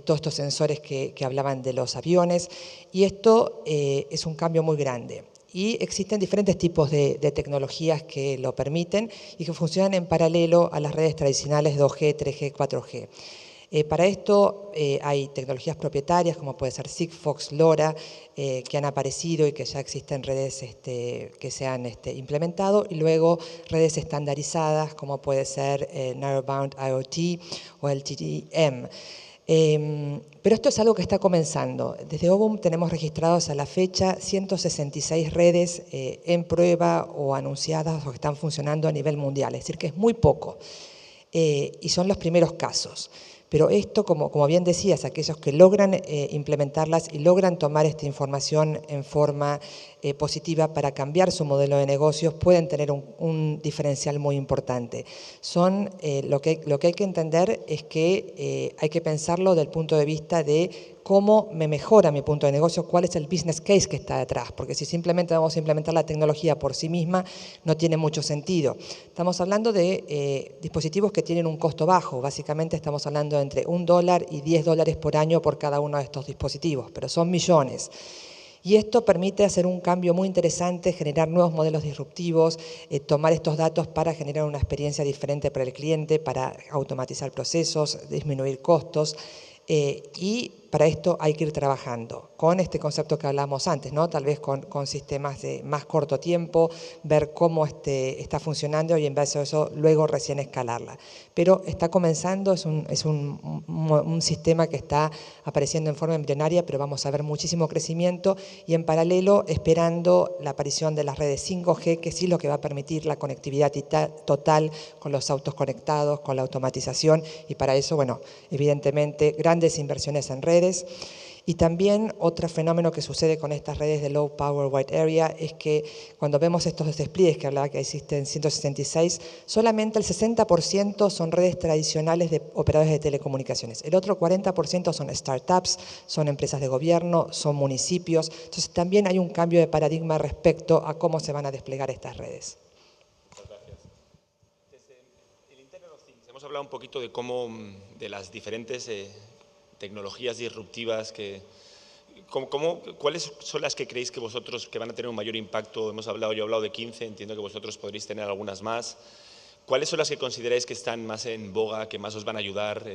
todos estos sensores que hablaban de los aviones. Y esto es un cambio muy grande. Y existen diferentes tipos de tecnologías que lo permiten y que funcionan en paralelo a las redes tradicionales 2G, 3G, 4G. Para esto hay tecnologías propietarias como puede ser Sigfox, LoRa, que han aparecido y que ya existen redes que se han implementado, y luego redes estandarizadas como puede ser Narrowband IoT o LTE-M. Pero esto es algo que está comenzando. Desde OBUM tenemos registrados a la fecha 166 redes en prueba o anunciadas o que están funcionando a nivel mundial, es decir, que es muy poco. Y son los primeros casos. Pero esto, como bien decías, aquellos que logran implementarlas y logran tomar esta información en forma positiva para cambiar su modelo de negocios, pueden tener un diferencial muy importante. Lo que hay que entender es que hay que pensarlo desde el punto de vista de cómo me mejora mi punto de negocio, cuál es el business case que está detrás, porque si simplemente vamos a implementar la tecnología por sí misma, no tiene mucho sentido. Estamos hablando de dispositivos que tienen un costo bajo, básicamente estamos hablando de entre $1 y $10 por año por cada uno de estos dispositivos, pero son millones. Y esto permite hacer un cambio muy interesante, generar nuevos modelos disruptivos, tomar estos datos para generar una experiencia diferente para el cliente, para automatizar procesos, disminuir costos. Y para esto hay que ir trabajando con este concepto que hablábamos antes, ¿no? Tal vez con sistemas de más corto tiempo, ver cómo está funcionando y en base a eso luego recién escalarla. Pero está comenzando, es un sistema que está apareciendo en forma embrionaria, pero vamos a ver muchísimo crecimiento y en paralelo esperando la aparición de las redes 5G, que sí es lo que va a permitir la conectividad total con los autos conectados, con la automatización, y para eso, bueno, evidentemente grandes inversiones en redes. Y también otro fenómeno que sucede con estas redes de Low Power Wide Area es que cuando vemos estos despliegues que hablaba que existen 166, solamente el 60% son redes tradicionales de operadores de telecomunicaciones. El otro 40% son startups, son empresas de gobierno, son municipios. Entonces también hay un cambio de paradigma respecto a cómo se van a desplegar estas redes. Muchas gracias. Desde el Internet of Things hemos hablado un poquito de cómo, de las diferentes tecnologías disruptivas ¿cuáles son las que creéis que vosotros que van a tener un mayor impacto? Yo he hablado de 15, entiendo que vosotros podréis tener algunas más. ¿Cuáles son las que consideráis que están más en boga, que más os van a ayudar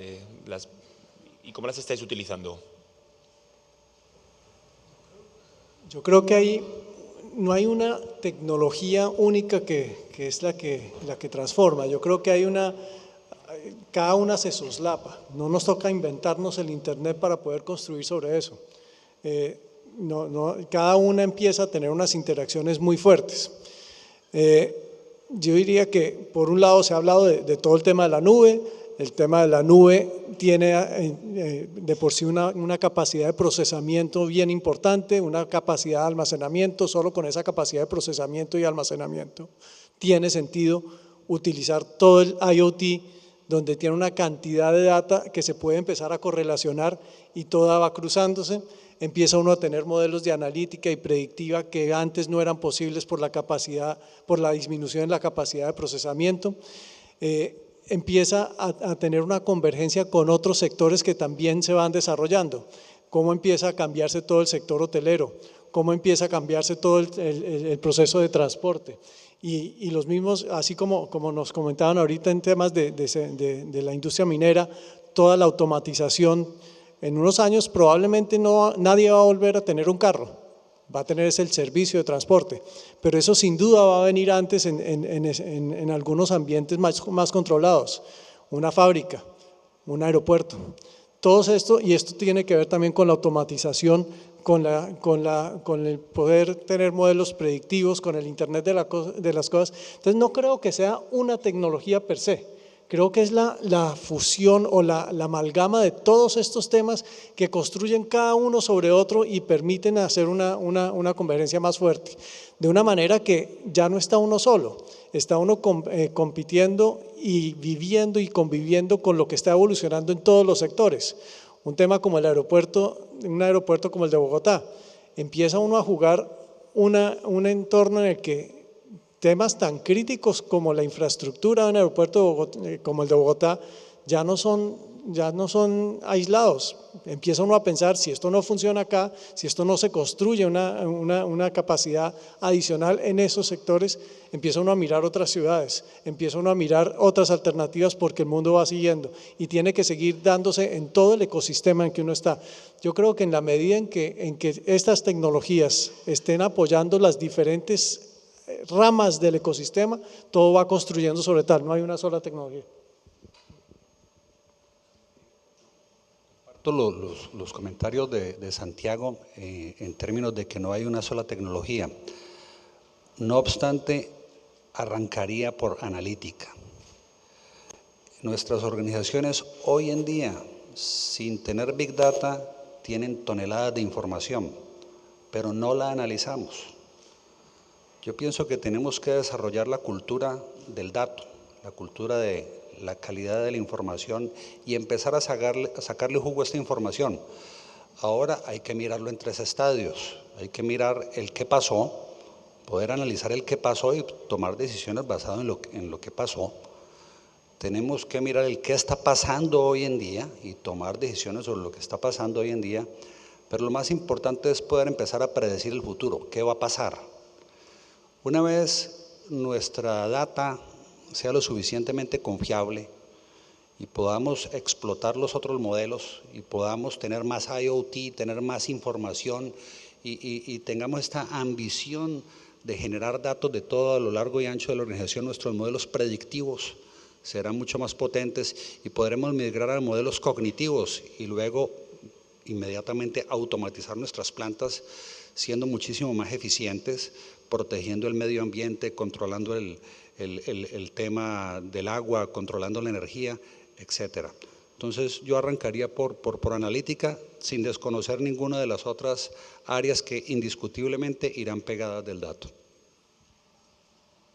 y cómo las estáis utilizando? Yo creo que no hay una tecnología única que es la que transforma. Yo creo que cada una se soslapa. No nos toca inventarnos el Internet para poder construir sobre eso. Cada una empieza a tener unas interacciones muy fuertes. Yo diría que por un lado se ha hablado de todo el tema de la nube. El tema de la nube tiene de por sí una capacidad de procesamiento bien importante, una capacidad de almacenamiento. Solo con esa capacidad de procesamiento y almacenamiento tiene sentido utilizar todo el IoT, donde tiene una cantidad de data que se puede empezar a correlacionar y toda va cruzándose. Empieza uno a tener modelos de analítica y predictiva que antes no eran posibles por la disminución en la capacidad de procesamiento. Empieza a tener una convergencia con otros sectores que también se van desarrollando. Cómo empieza a cambiarse todo el sector hotelero, cómo empieza a cambiarse todo el proceso de transporte. Y los mismos, así como nos comentaban ahorita en temas de la industria minera, toda la automatización. En unos años probablemente nadie va a volver a tener un carro, va a tener el servicio de transporte, pero eso sin duda va a venir antes en algunos ambientes más controlados, una fábrica, un aeropuerto, todo esto, y esto tiene que ver también con la automatización, con el poder tener modelos predictivos, con el Internet de las cosas. Entonces no creo que sea una tecnología per se. Creo que es la fusión o la amalgama de todos estos temas que construyen cada uno sobre otro y permiten hacer una convergencia más fuerte. De una manera que ya no está uno solo, está uno compitiendo y viviendo y conviviendo con lo que está evolucionando en todos los sectores. Un tema como un aeropuerto como el de Bogotá, empieza uno a jugar un entorno en el que temas tan críticos como la infraestructura de un aeropuerto como el de Bogotá ya no son aislados. Empieza uno a pensar, si esto no funciona acá, si esto no se construye una capacidad adicional en esos sectores, empieza uno a mirar otras ciudades, empieza uno a mirar otras alternativas porque el mundo va siguiendo y tiene que seguir dándose en todo el ecosistema en que uno está. Yo creo que en la medida en que estas tecnologías estén apoyando las diferentes ramas del ecosistema, todo va construyendo sobre tal, no hay una sola tecnología. Los comentarios de Santiago en términos de que no hay una sola tecnología. No obstante, arrancaría por analítica. Nuestras organizaciones hoy en día, sin tener Big Data, tienen toneladas de información, pero no la analizamos. Yo pienso que tenemos que desarrollar la cultura del dato, la cultura de la calidad de la información y empezar a sacarle jugo a esta información. Ahora hay que mirarlo en 3 estadios, hay que mirar el qué pasó, poder analizar el qué pasó y tomar decisiones basadas en lo que pasó. Tenemos que mirar el qué está pasando hoy en día y tomar decisiones sobre lo que está pasando hoy en día, pero lo más importante es poder empezar a predecir el futuro, qué va a pasar. Una vez nuestra data sea lo suficientemente confiable y podamos explotar los otros modelos y podamos tener más IoT, tener más información y tengamos esta ambición de generar datos de todo a lo largo y ancho de la organización, nuestros modelos predictivos serán mucho más potentes y podremos migrar a modelos cognitivos y luego inmediatamente automatizar nuestras plantas siendo muchísimo más eficientes, protegiendo el medio ambiente, controlando el tema del agua, controlando la energía, etcétera. Entonces yo arrancaría por analítica, sin desconocer ninguna de las otras áreas que indiscutiblemente irán pegadas del dato.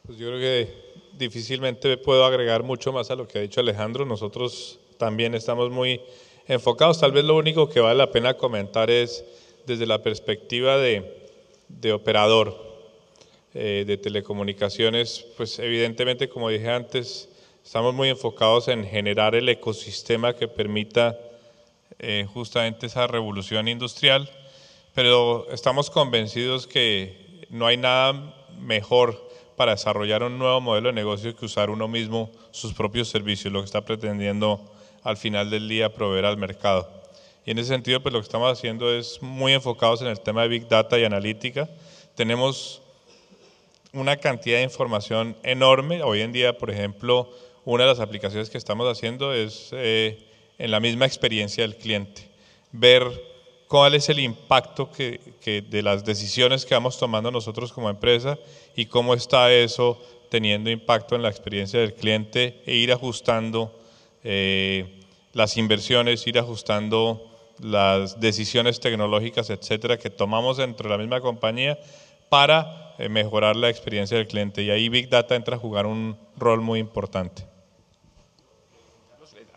Pues yo creo que difícilmente puedo agregar mucho más a lo que ha dicho Alejandro. Nosotros también estamos muy enfocados. Tal vez lo único que vale la pena comentar es desde la perspectiva de operador de telecomunicaciones, pues evidentemente, como dije antes, estamos muy enfocados en generar el ecosistema que permita justamente esa revolución industrial, pero estamos convencidos que no hay nada mejor para desarrollar un nuevo modelo de negocio que usar uno mismo sus propios servicios, lo que está pretendiendo al final del día proveer al mercado. Y en ese sentido, pues lo que estamos haciendo es muy enfocados en el tema de Big Data y analítica. Tenemos una cantidad de información enorme. Hoy en día, por ejemplo, una de las aplicaciones que estamos haciendo es en la misma experiencia del cliente, ver cuál es el impacto de las decisiones que vamos tomando nosotros como empresa y cómo está eso teniendo impacto en la experiencia del cliente e ir ajustando las inversiones, ir ajustando las decisiones tecnológicas, etcétera, que tomamos dentro de la misma compañía para mejorar la experiencia del cliente. Y ahí Big Data entra a jugar un rol muy importante.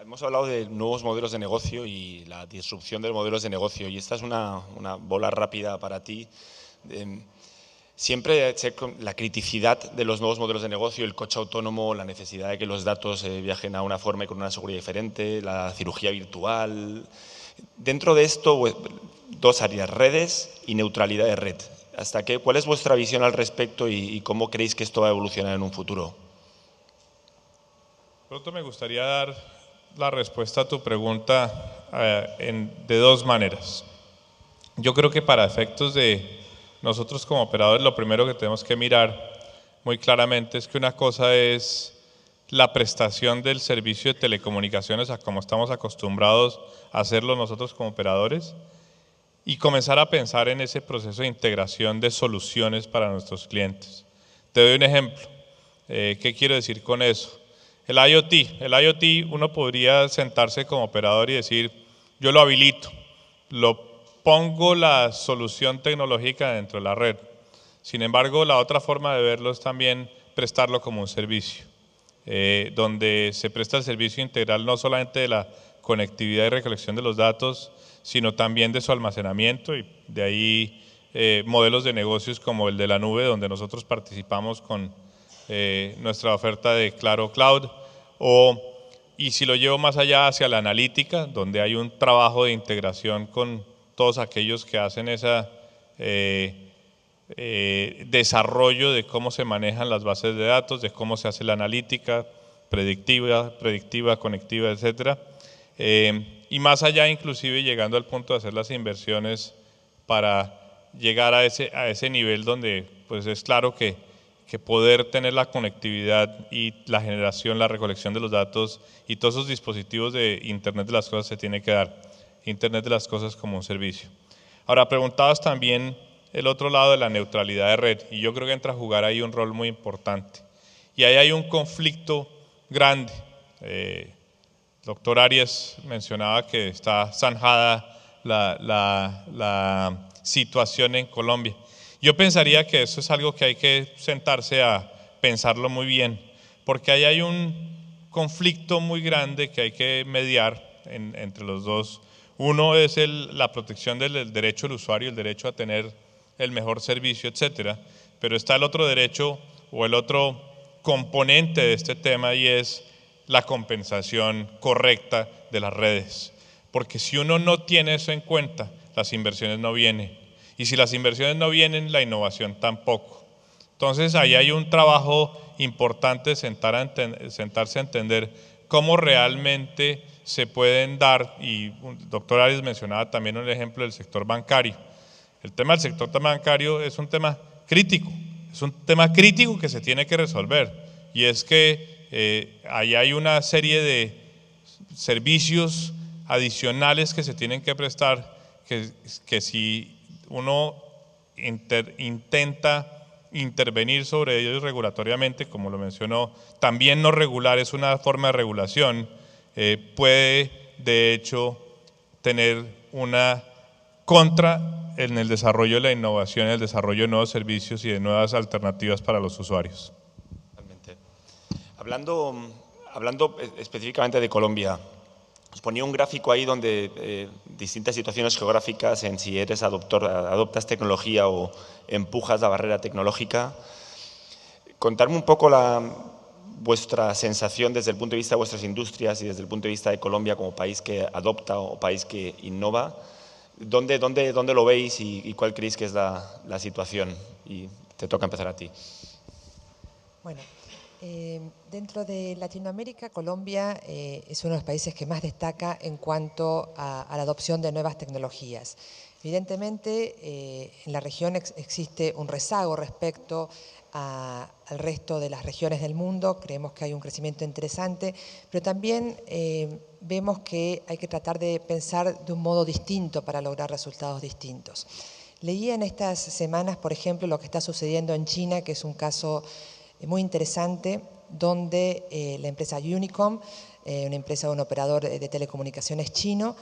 Hemos hablado de nuevos modelos de negocio y la disrupción de los modelos de negocio, y esta es una bola rápida para ti. Siempre la criticidad de los nuevos modelos de negocio, el coche autónomo, la necesidad de que los datos viajen a una forma y con una seguridad diferente, la cirugía virtual. Dentro de esto, dos áreas, redes y neutralidad de red. ¿Cuál es vuestra visión al respecto y cómo creéis que esto va a evolucionar en un futuro? Pronto me gustaría dar la respuesta a tu pregunta de dos maneras. Yo creo que para efectos de nosotros como operadores, lo primero que tenemos que mirar muy claramente es que una cosa es la prestación del servicio de telecomunicaciones a como estamos acostumbrados a hacerlo nosotros como operadores y comenzar a pensar en ese proceso de integración de soluciones para nuestros clientes. Te doy un ejemplo. ¿Qué quiero decir con eso? El IoT, uno podría sentarse como operador y decir, yo lo habilito, pongo la solución tecnológica dentro de la red. Sin embargo, la otra forma de verlo es también prestarlo como un servicio, donde se presta el servicio integral no solamente de la conectividad y recolección de los datos, sino también de su almacenamiento, y de ahí modelos de negocios como el de la nube, donde nosotros participamos con nuestra oferta de Claro Cloud, y si lo llevo más allá hacia la analítica, donde hay un trabajo de integración con todos aquellos que hacen ese desarrollo de cómo se manejan las bases de datos, de cómo se hace la analítica predictiva, conectiva, etcétera, y más allá inclusive llegando al punto de hacer las inversiones para llegar a ese nivel donde pues es claro que poder tener la conectividad y la generación, la recolección de los datos y todos esos dispositivos de Internet de las cosas se tiene que dar. Internet de las cosas como un servicio. Ahora, preguntabas también el otro lado de la neutralidad de red, y yo creo que entra a jugar ahí un rol muy importante. Y ahí hay un conflicto grande. Doctor Arias mencionaba que está zanjada la situación en Colombia. Yo pensaría que eso es algo que hay que sentarse a pensarlo muy bien, porque ahí hay un conflicto muy grande que hay que mediar entre los dos. Uno es la protección del derecho del usuario, el derecho a tener el mejor servicio, etcétera, pero está el otro derecho o el otro componente de este tema, y es la compensación correcta de las redes, porque si uno no tiene eso en cuenta, las inversiones no vienen. Y si las inversiones no vienen, la innovación tampoco. Entonces, ahí hay un trabajo importante, sentarse a entender cómo realmente se pueden dar, y el doctor Arias mencionaba también un ejemplo del sector bancario. El tema del sector bancario es un tema crítico que se tiene que resolver, y es que ahí hay una serie de servicios adicionales que se tienen que prestar, que si uno intenta intervenir sobre ellos regulatoriamente, como lo mencionó, también no regular es una forma de regulación, puede de hecho, tener una contra en el desarrollo de la innovación, en el desarrollo de nuevos servicios y de nuevas alternativas para los usuarios. Totalmente. Hablando específicamente de Colombia, os ponía un gráfico ahí donde distintas situaciones geográficas en si eres adoptas tecnología o empujas la barrera tecnológica. Contarme un poco vuestra sensación desde el punto de vista de vuestras industrias y desde el punto de vista de Colombia como país que adopta o país que innova. ¿Dónde lo veis y cuál creéis que es la situación? Y te toca empezar a ti. Bueno, dentro de Latinoamérica, Colombia es uno de los países que más destaca en cuanto a la adopción de nuevas tecnologías. Evidentemente, en la región existe un rezago respecto al resto de las regiones del mundo. Creemos que hay un crecimiento interesante, pero también vemos que hay que tratar de pensar de un modo distinto para lograr resultados distintos. Leí en estas semanas, por ejemplo, lo que está sucediendo en China, que es un caso muy interesante, donde la empresa Unicom, una empresa de un operador de telecomunicaciones chino,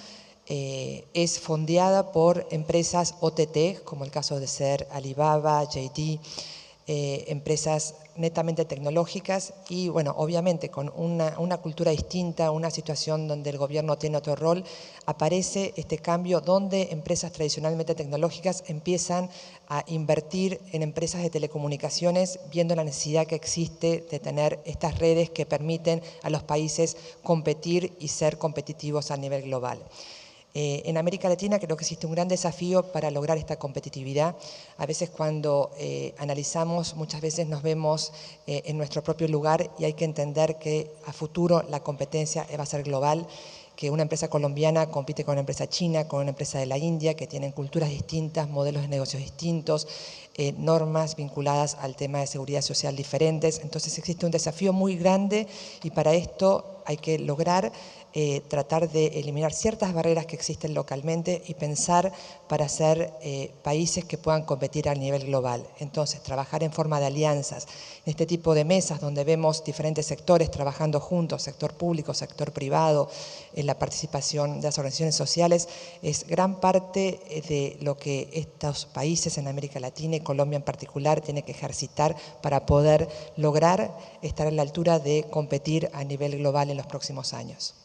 es fondeada por empresas OTT, como el caso de ser Alibaba, JD, empresas netamente tecnológicas y, bueno, obviamente con una cultura distinta, una situación donde el gobierno tiene otro rol, aparece este cambio donde empresas tradicionalmente tecnológicas empiezan a invertir en empresas de telecomunicaciones, viendo la necesidad que existe de tener estas redes que permiten a los países competir y ser competitivos a nivel global. En América Latina creo que existe un gran desafío para lograr esta competitividad. A veces cuando analizamos, muchas veces nos vemos en nuestro propio lugar y hay que entender que a futuro la competencia va a ser global, que una empresa colombiana compite con una empresa china, con una empresa de la India, que tienen culturas distintas, modelos de negocios distintos, normas vinculadas al tema de seguridad social diferentes. Entonces existe un desafío muy grande y para esto hay que lograr tratar de eliminar ciertas barreras que existen localmente y pensar para ser países que puedan competir a nivel global. Entonces, trabajar en forma de alianzas, en este tipo de mesas donde vemos diferentes sectores trabajando juntos, sector público, sector privado, en la participación de las organizaciones sociales, es gran parte de lo que estos países en América Latina y Colombia en particular tienen que ejercitar para poder lograr estar a la altura de competir a nivel global en los próximos años.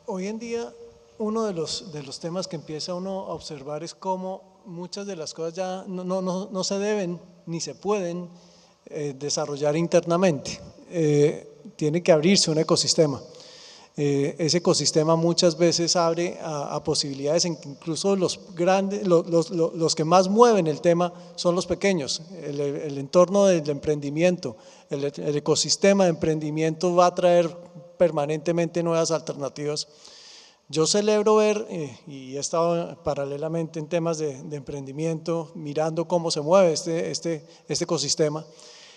Hoy en día uno de los temas que empieza uno a observar es cómo muchas de las cosas ya no se deben ni se pueden desarrollar internamente. Tiene que abrirse un ecosistema. Ese ecosistema muchas veces abre a posibilidades en que incluso los grandes, los que más mueven el tema son los pequeños. El entorno del emprendimiento, el ecosistema de emprendimiento va a traer permanentemente nuevas alternativas. Yo celebro ver, y he estado paralelamente en temas de emprendimiento, mirando cómo se mueve este ecosistema.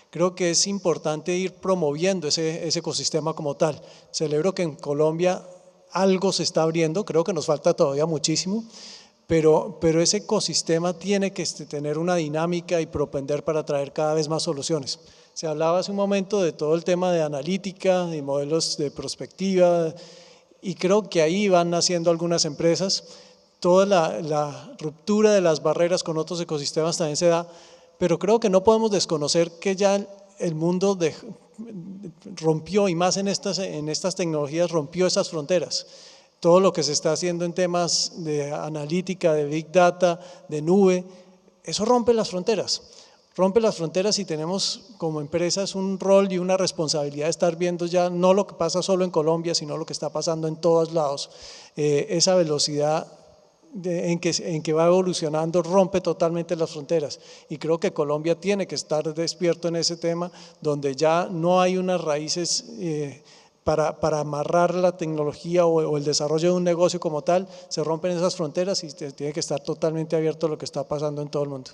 Creo que es importante ir promoviendo ese ecosistema como tal. Celebro que en Colombia algo se está abriendo, creo que nos falta todavía muchísimo, pero ese ecosistema tiene que tener una dinámica y propender para traer cada vez más soluciones. Se hablaba hace un momento de todo el tema de analítica y modelos de prospectiva y creo que ahí van naciendo algunas empresas. Toda la ruptura de las barreras con otros ecosistemas también se da, pero creo que no podemos desconocer que ya el mundo rompió, y más en estas tecnologías, rompió esas fronteras. Todo lo que se está haciendo en temas de analítica, de Big Data, de nube, eso rompe las fronteras. Rompe las fronteras y tenemos como empresas un rol y una responsabilidad de estar viendo ya no lo que pasa solo en Colombia, sino lo que está pasando en todos lados. Esa velocidad en que va evolucionando rompe totalmente las fronteras y creo que Colombia tiene que estar despierto en ese tema, donde ya no hay unas raíces para amarrar la tecnología o el desarrollo de un negocio como tal. Se rompen esas fronteras y tiene que estar totalmente abierto a lo que está pasando en todo el mundo.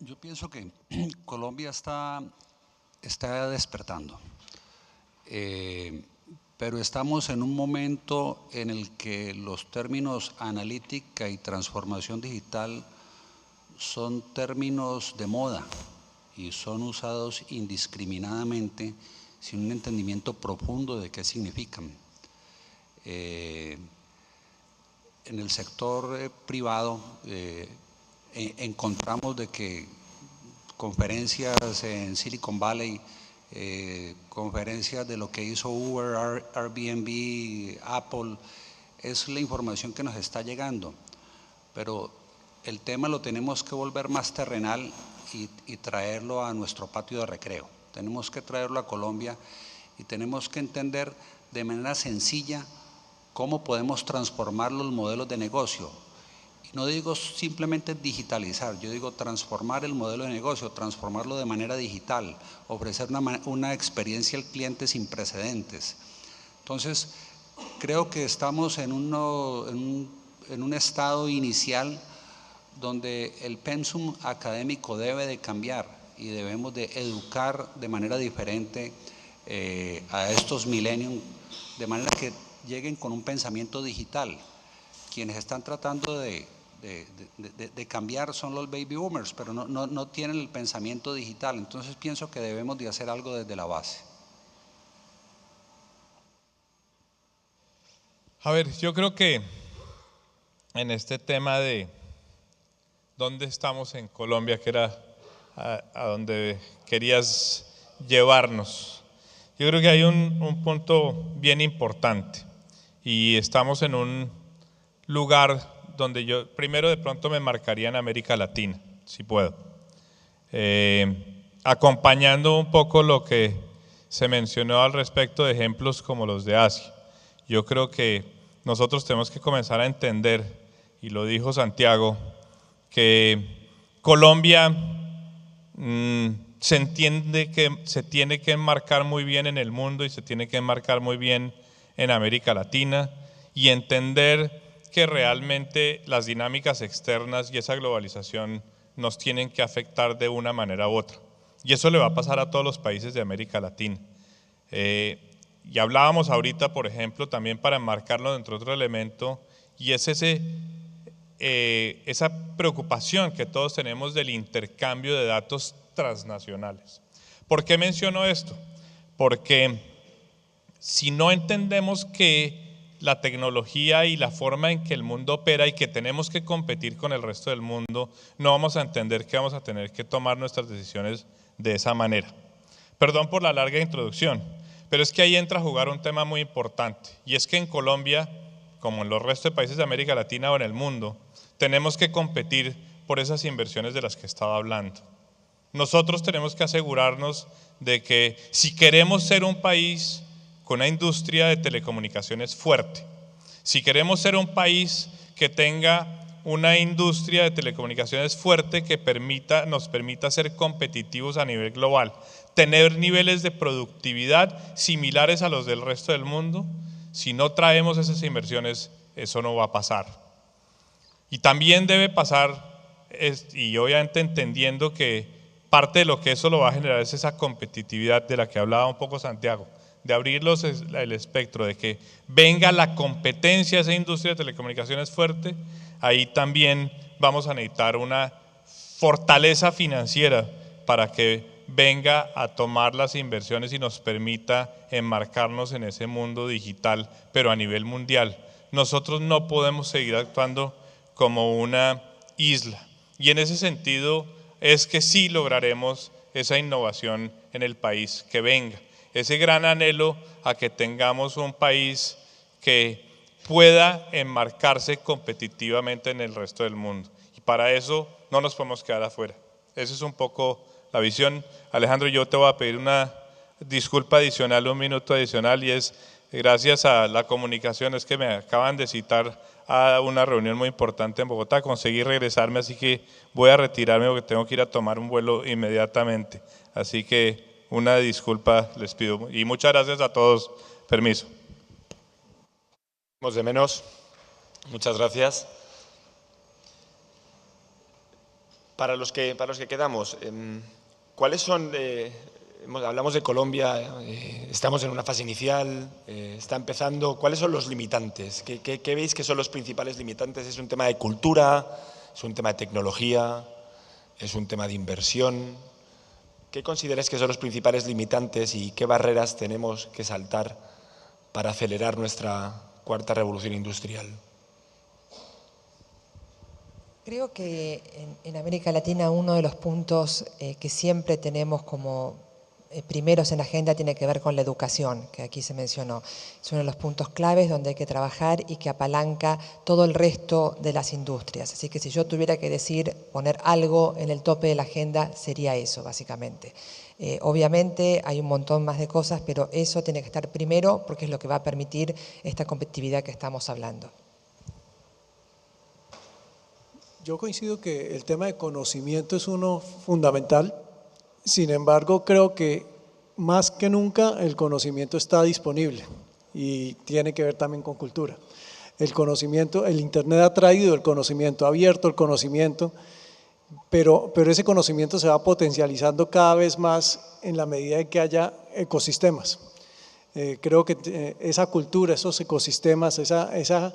Yo pienso que Colombia está despertando, pero estamos en un momento en el que los términos analítica y transformación digital son términos de moda. y son usados indiscriminadamente sin un entendimiento profundo de qué significan. En el sector privado encontramos de que conferencias en Silicon Valley, conferencias de lo que hizo Uber, Airbnb, Apple, es la información que nos está llegando, pero el tema lo tenemos que volver más terrenal y traerlo a nuestro patio de recreo. Tenemos que traerlo a Colombia y tenemos que entender de manera sencilla cómo podemos transformar los modelos de negocio. Y no digo simplemente digitalizar, yo digo transformar el modelo de negocio, transformarlo de manera digital, ofrecer una experiencia al cliente sin precedentes. Entonces, creo que estamos en un estado inicial donde el pensum académico debe de cambiar y debemos de educar de manera diferente a estos millennials, de manera que lleguen con un pensamiento digital. Quienes están tratando de cambiar son los baby boomers, pero no tienen el pensamiento digital. Entonces pienso que debemos de hacer algo desde la base. A ver, yo creo que en este tema de dónde estamos en Colombia, que era a donde querías llevarnos, yo creo que hay un punto bien importante y estamos en un lugar donde yo primero de pronto me marcaría en América Latina, si puedo, acompañando un poco lo que se mencionó al respecto de ejemplos como los de Asia. Yo creo que nosotros tenemos que comenzar a entender, y lo dijo Santiago, que Colombia se entiende que se tiene que enmarcar muy bien en el mundo y se tiene que enmarcar muy bien en América Latina y entender que realmente las dinámicas externas y esa globalización nos tienen que afectar de una manera u otra. Y eso le va a pasar a todos los países de América Latina. Y hablábamos ahorita, por ejemplo, también para enmarcarlo dentro de otro elemento, y es esa preocupación que todos tenemos del intercambio de datos transnacionales. ¿Por qué menciono esto? Porque si no entendemos que la tecnología y la forma en que el mundo opera y que tenemos que competir con el resto del mundo, no vamos a entender que vamos a tener que tomar nuestras decisiones de esa manera. Perdón por la larga introducción, pero es que ahí entra a jugar un tema muy importante, y es que en Colombia, como en los restos de países de América Latina o en el mundo, tenemos que competir por esas inversiones de las que estaba hablando. Nosotros tenemos que asegurarnos de que si queremos ser un país con una industria de telecomunicaciones fuerte, si queremos ser un país que tenga una industria de telecomunicaciones fuerte que nos permita ser competitivos a nivel global, tener niveles de productividad similares a los del resto del mundo, si no traemos esas inversiones, eso no va a pasar. Y también debe pasar, y obviamente entendiendo que parte de lo que eso lo va a generar es esa competitividad de la que hablaba un poco Santiago, de abrir el espectro, de que venga la competencia a esa industria de telecomunicaciones fuerte. Ahí también vamos a necesitar una fortaleza financiera para que venga a tomar las inversiones y nos permita enmarcarnos en ese mundo digital, pero a nivel mundial. Nosotros no podemos seguir actuando como una isla, y en ese sentido es que sí lograremos esa innovación en el país que venga, ese gran anhelo a que tengamos un país que pueda enmarcarse competitivamente en el resto del mundo, y para eso no nos podemos quedar afuera. Esa es un poco la visión. Alejandro, yo te voy a pedir una disculpa adicional, un minuto adicional, y es gracias a la comunicación, es que me acaban de citar a una reunión muy importante en Bogotá, conseguí regresarme, así que voy a retirarme porque tengo que ir a tomar un vuelo inmediatamente, así que una disculpa les pido y muchas gracias a todos. Permiso. De menos, muchas gracias. Para los que quedamos, ¿cuáles son? Hablamos de Colombia, estamos en una fase inicial, está empezando. ¿Cuáles son los limitantes? ¿Qué veis que son los principales limitantes? ¿Es un tema de cultura? ¿Es un tema de tecnología? ¿Es un tema de inversión? ¿qué consideras que son los principales limitantes y qué barreras tenemos que saltar para acelerar nuestra cuarta revolución industrial? Creo que en América Latina uno de los puntos que siempre tenemos como primeros en la agenda tiene que ver con la educación, que aquí se mencionó. Es uno de los puntos claves donde hay que trabajar y que apalanca todo el resto de las industrias. Así que si yo tuviera que decir, poner algo en el tope de la agenda, sería eso, básicamente. Obviamente hay un montón más de cosas, pero eso tiene que estar primero porque es lo que va a permitir esta competitividad que estamos hablando. Yo coincido que el tema de conocimiento es uno fundamental. Sin embargo, creo que más que nunca el conocimiento está disponible y tiene que ver también con cultura. El conocimiento, el Internet ha traído el conocimiento, ha abierto el conocimiento, pero ese conocimiento se va potencializando cada vez más en la medida en que haya ecosistemas. Creo que esa cultura, esos ecosistemas, esa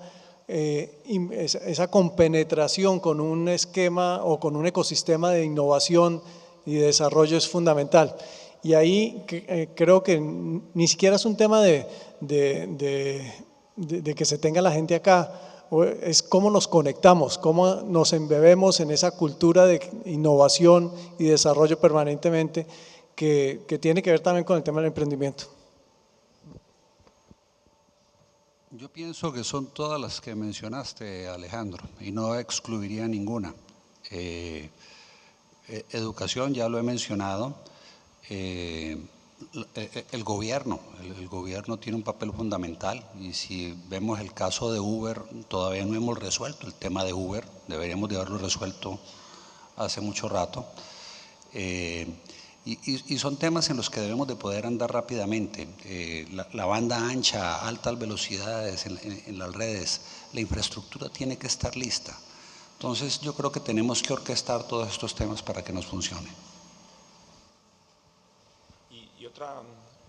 compenetración con un esquema o con un ecosistema de innovación y de desarrollo es fundamental. Y ahí creo que ni siquiera es un tema de que se tenga la gente acá, es cómo nos conectamos, cómo nos embebemos en esa cultura de innovación y desarrollo permanentemente que tiene que ver también con el tema del emprendimiento. Yo pienso que son todas las que mencionaste, Alejandro, y no excluiría ninguna. Educación, ya lo he mencionado. El gobierno tiene un papel fundamental y si vemos el caso de Uber, todavía no hemos resuelto el tema de Uber, deberíamos de haberlo resuelto hace mucho rato. Y son temas en los que debemos de poder andar rápidamente. La banda ancha, altas velocidades en las redes, la infraestructura tiene que estar lista. Entonces yo creo que tenemos que orquestar todos estos temas para que nos funcione. Y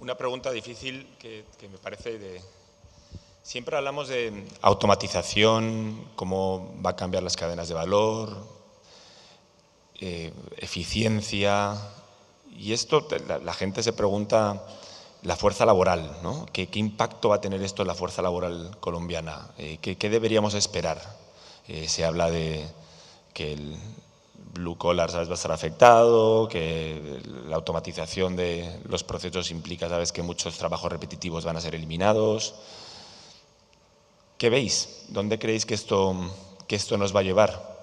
una pregunta difícil que me parece siempre hablamos de automatización, cómo va a cambiar las cadenas de valor, eficiencia. Y esto, la gente se pregunta, la fuerza laboral, ¿no? ¿Qué impacto va a tener esto en la fuerza laboral colombiana? ¿Qué deberíamos esperar? Se habla de que el blue collar, ¿sabes?, va a estar afectado, que la automatización de los procesos implica, ¿sabes?, que muchos trabajos repetitivos van a ser eliminados. ¿Qué veis? ¿Dónde creéis que esto nos va a llevar?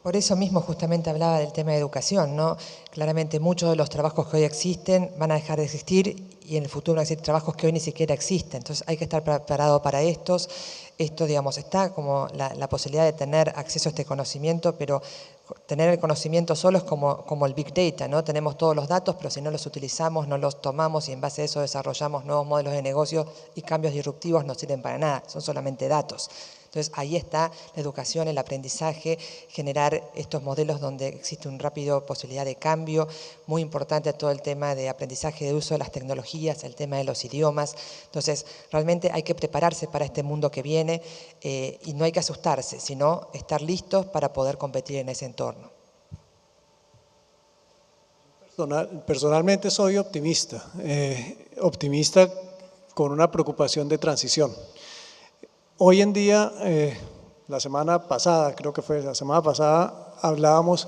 Por eso mismo justamente hablaba del tema de educación, ¿no? Claramente muchos de los trabajos que hoy existen van a dejar de existir y en el futuro van a existir trabajos que hoy ni siquiera existen. Entonces hay que estar preparado para estos. Esto, digamos, está como la posibilidad de tener acceso a este conocimiento, pero tener el conocimiento solo es como el Big Data, ¿no? Tenemos todos los datos, pero si no los utilizamos, no los tomamos y en base a eso desarrollamos nuevos modelos de negocio y cambios disruptivos no sirven para nada, son solamente datos. Entonces ahí está la educación, el aprendizaje, generar estos modelos donde existe una rápida posibilidad de cambio, muy importante todo el tema de aprendizaje de uso de las tecnologías, el tema de los idiomas. Entonces realmente hay que prepararse para este mundo que viene y no hay que asustarse, sino estar listos para poder competir en ese entorno. Personalmente soy optimista, optimista con una preocupación de transición. Hoy en día, la semana pasada, hablábamos,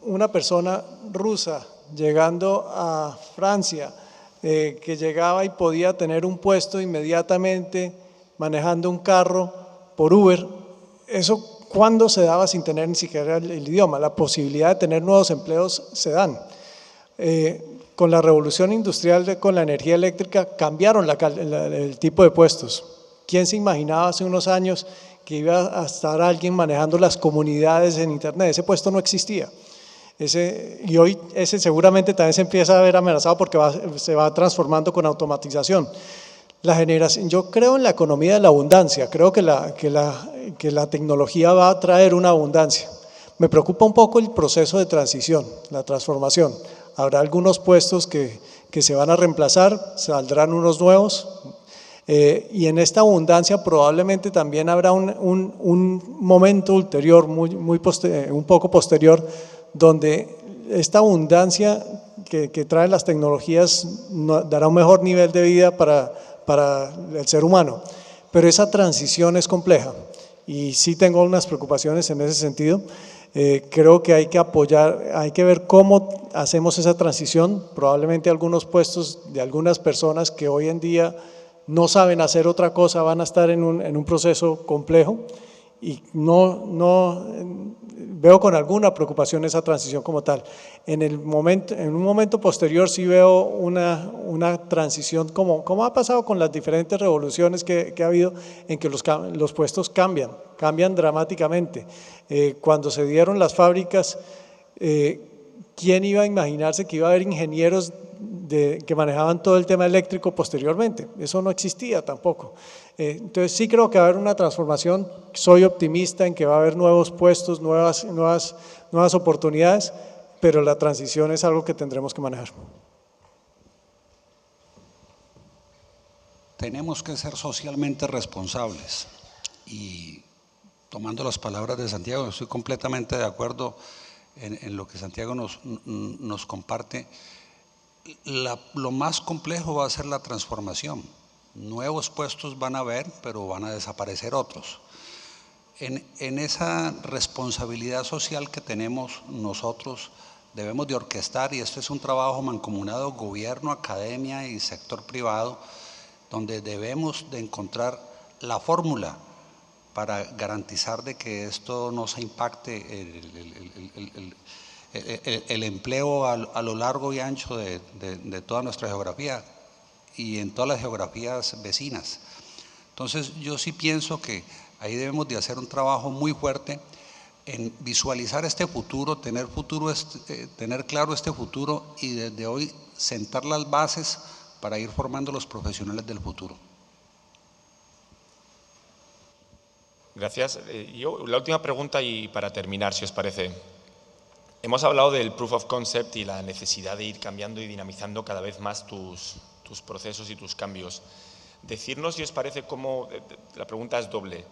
una persona rusa llegando a Francia, que llegaba y podía tener un puesto inmediatamente manejando un carro por Uber. Eso, ¿cuándo se daba sin tener ni siquiera el idioma? La posibilidad de tener nuevos empleos se dan. Con la revolución industrial, con la energía eléctrica, cambiaron el tipo de puestos. ¿Quién se imaginaba hace unos años que iba a estar alguien manejando las comunidades en Internet? Ese puesto no existía. Y hoy ese seguramente también se empieza a ver amenazado porque se va transformando con automatización. Yo creo en la economía de la abundancia, creo que la tecnología va a traer una abundancia. Me preocupa un poco el proceso de transición, la transformación. Habrá algunos puestos que se van a reemplazar, saldrán unos nuevos y en esta abundancia probablemente también habrá un momento ulterior, un poco posterior, donde esta abundancia que traen las tecnologías dará un mejor nivel de vida para el ser humano, pero esa transición es compleja y sí tengo unas preocupaciones en ese sentido. Creo que hay que apoyar, hay que ver cómo hacemos esa transición. Probablemente algunos puestos de algunas personas que hoy en día no saben hacer otra cosa van a estar en un proceso complejo y veo con alguna preocupación esa transición como tal. En un momento posterior sí veo una transición como ha pasado con las diferentes revoluciones que ha habido, en que los puestos cambian dramáticamente. Cuando se dieron las fábricas, ¿quién iba a imaginarse que iba a haber ingenieros que manejaban todo el tema eléctrico posteriormente? Eso no existía tampoco. Entonces sí creo que va a haber una transformación. Soy optimista en que va a haber nuevos puestos, nuevas oportunidades, pero la transición es algo que tendremos que manejar. Tenemos que ser socialmente responsables y tomando las palabras de Santiago, estoy completamente de acuerdo en lo que Santiago nos comparte. Lo más complejo va a ser la transformación. Nuevos puestos van a haber, pero van a desaparecer otros. En esa responsabilidad social que tenemos nosotros, debemos de orquestar, y este es un trabajo mancomunado, gobierno, academia y sector privado, donde debemos de encontrar la fórmula para garantizar de que esto no se impacte el empleo a lo largo y ancho de toda nuestra geografía y en todas las geografías vecinas. Entonces yo sí pienso que ahí debemos de hacer un trabajo muy fuerte en visualizar este futuro, tener claro este futuro y desde hoy sentar las bases para ir formando los profesionales del futuro. Gracias. La última pregunta y para terminar, si os parece. Hemos hablado del proof of concept y la necesidad de ir cambiando y dinamizando cada vez más tus procesos y tus cambios. Decirnos, si os parece, la pregunta es doble.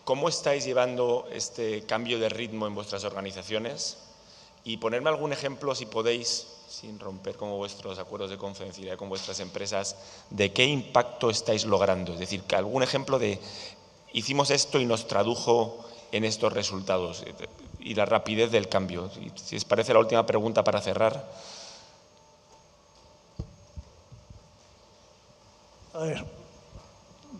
¿Cómo estáis llevando este cambio de ritmo en vuestras organizaciones? Y ponerme algún ejemplo, si podéis, sin romper como vuestros acuerdos de confidencialidad con vuestras empresas, de qué impacto estáis logrando. Es decir, que algún ejemplo de hicimos esto y nos tradujo en estos resultados y la rapidez del cambio. Si os parece, la última pregunta para cerrar. A ver,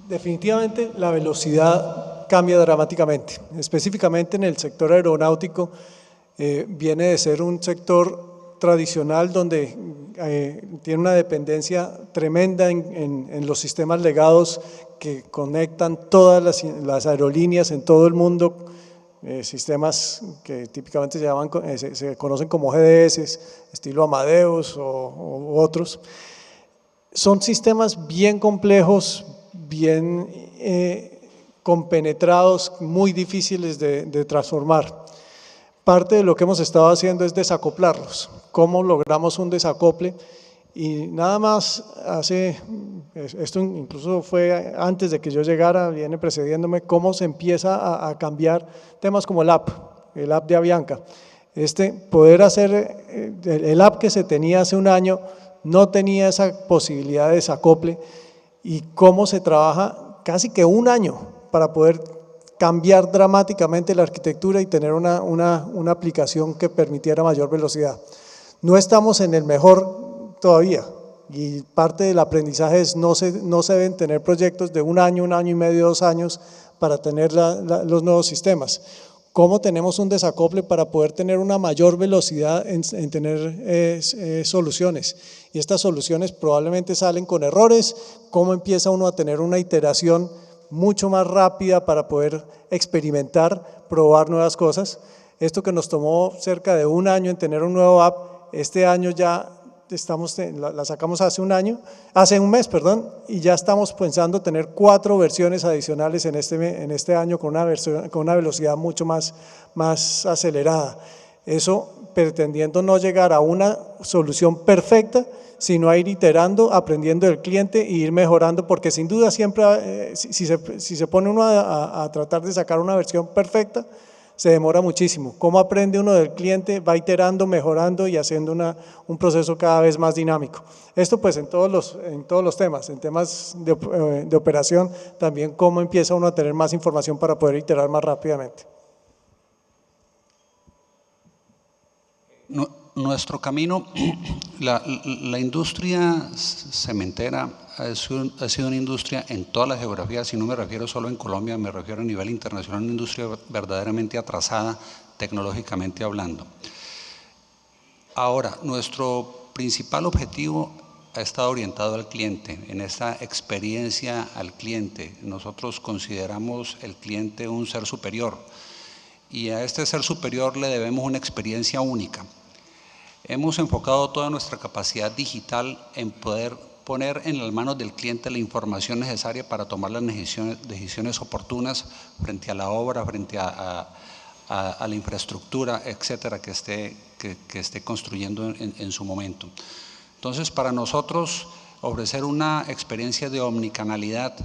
definitivamente la velocidad cambia dramáticamente, específicamente en el sector aeronáutico. Viene de ser un sector tradicional donde tiene una dependencia tremenda en los sistemas legados que conectan todas las aerolíneas en todo el mundo, sistemas que típicamente se conocen como GDS, estilo Amadeus u otros. Son sistemas bien complejos, bien compenetrados, muy difíciles de transformar. Parte de lo que hemos estado haciendo es desacoplarlos. ¿Cómo logramos un desacople? Y nada más esto incluso fue antes de que yo llegara, viene precediéndome, cómo se empieza a cambiar temas como el app de Avianca. Poder hacer el app que se tenía hace un año no tenía esa posibilidad de desacople, y cómo se trabaja casi que un año para poder cambiar dramáticamente la arquitectura y tener una aplicación que permitiera mayor velocidad. No estamos en el mejor todavía, y parte del aprendizaje es no se deben tener proyectos de un año y medio, 2 años para tener los nuevos sistemas. ¿Cómo tenemos un desacople para poder tener una mayor velocidad en tener soluciones? Y estas soluciones probablemente salen con errores. ¿Cómo empieza uno a tener una iteración mucho más rápida para poder experimentar, probar nuevas cosas? Esto que nos tomó cerca de un año en tener un nuevo app, este año ya la sacamos hace un mes, y ya estamos pensando tener 4 versiones adicionales en este año con una velocidad mucho más acelerada. Eso pretendiendo no llegar a una solución perfecta, sino a ir iterando, aprendiendo del cliente e ir mejorando, porque sin duda siempre, si se pone uno a tratar de sacar una versión perfecta, se demora muchísimo. ¿Cómo aprende uno del cliente? Va iterando, mejorando y haciendo un proceso cada vez más dinámico. Esto pues en todos los temas, en temas de operación, también cómo empieza uno a tener más información para poder iterar más rápidamente. Nuestro camino, la industria cementera ha sido una industria en todas las geografías, y no me refiero solo en Colombia, me refiero a nivel internacional, una industria verdaderamente atrasada tecnológicamente hablando. Ahora, nuestro principal objetivo ha estado orientado al cliente. En esta experiencia al cliente, nosotros consideramos el cliente un ser superior, y a este ser superior le debemos una experiencia única. Hemos enfocado toda nuestra capacidad digital en poder poner en las manos del cliente la información necesaria para tomar las decisiones oportunas frente a la obra, frente a la infraestructura, etcétera, que esté construyendo en su momento. Entonces, para nosotros, ofrecer una experiencia de omnicanalidad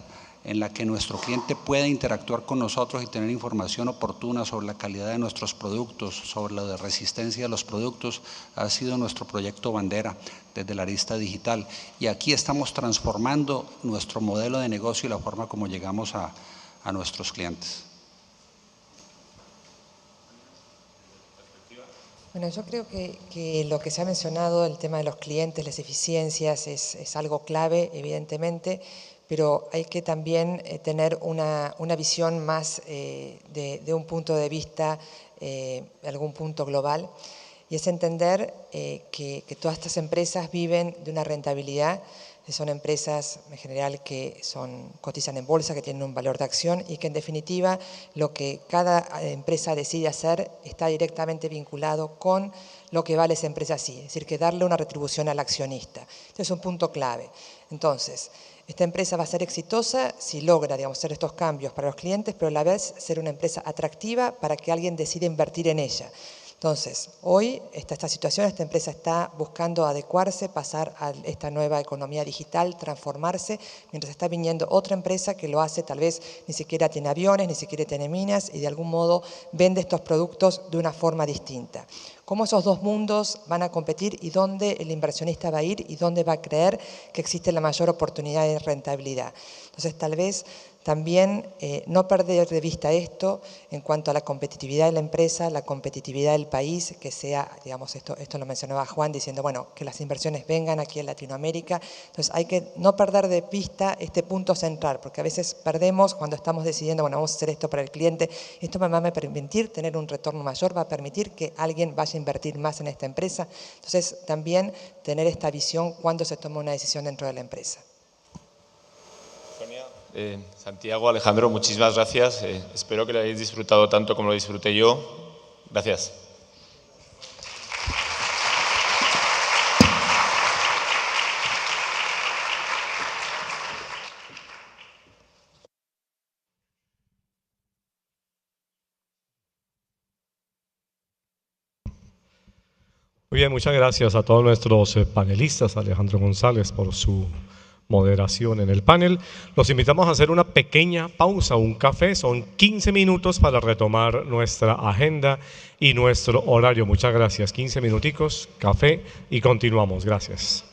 en la que nuestro cliente pueda interactuar con nosotros y tener información oportuna sobre la calidad de nuestros productos, sobre la resistencia de los productos, ha sido nuestro proyecto bandera desde la arista digital. Y aquí estamos transformando nuestro modelo de negocio y la forma como llegamos a nuestros clientes. Bueno, yo creo que lo que se ha mencionado, el tema de los clientes, las eficiencias, es algo clave, evidentemente, pero hay que también tener una visión más de un punto de vista, algún punto global, y es entender que todas estas empresas viven de una rentabilidad. Son empresas en general que cotizan en bolsa, que tienen un valor de acción, y que en definitiva lo que cada empresa decide hacer está directamente vinculado con lo que vale esa empresa así, es decir, que darle una retribución al accionista. Este es un punto clave. Entonces, esta empresa va a ser exitosa si logra, digamos, hacer estos cambios para los clientes, pero a la vez ser una empresa atractiva para que alguien decida invertir en ella. Entonces, hoy esta situación, esta empresa está buscando adecuarse, pasar a esta nueva economía digital, transformarse, mientras está viniendo otra empresa que lo hace, tal vez ni siquiera tiene aviones, ni siquiera tiene minas, y de algún modo vende estos productos de una forma distinta. ¿Cómo esos dos mundos van a competir y dónde el inversionista va a ir y dónde va a creer que existe la mayor oportunidad de rentabilidad? Entonces, tal vez también no perder de vista esto en cuanto a la competitividad de la empresa, la competitividad del país, que sea, digamos, esto lo mencionaba Juan, diciendo, bueno, que las inversiones vengan aquí en Latinoamérica. Entonces hay que no perder de vista este punto central, porque a veces perdemos cuando estamos decidiendo, bueno, vamos a hacer esto para el cliente, esto me va a permitir tener un retorno mayor, va a permitir que alguien vaya a invertir más en esta empresa. Entonces también tener esta visión cuando se toma una decisión dentro de la empresa. Santiago, Alejandro, muchísimas gracias. Espero que lo hayáis disfrutado tanto como lo disfruté yo. Gracias. Muy bien, muchas gracias a todos nuestros panelistas, Alejandro González, por su moderación en el panel. Los invitamos a hacer una pequeña pausa, un café, son 15 minutos para retomar nuestra agenda y nuestro horario. Muchas gracias, 15 minuticos, café y continuamos. Gracias.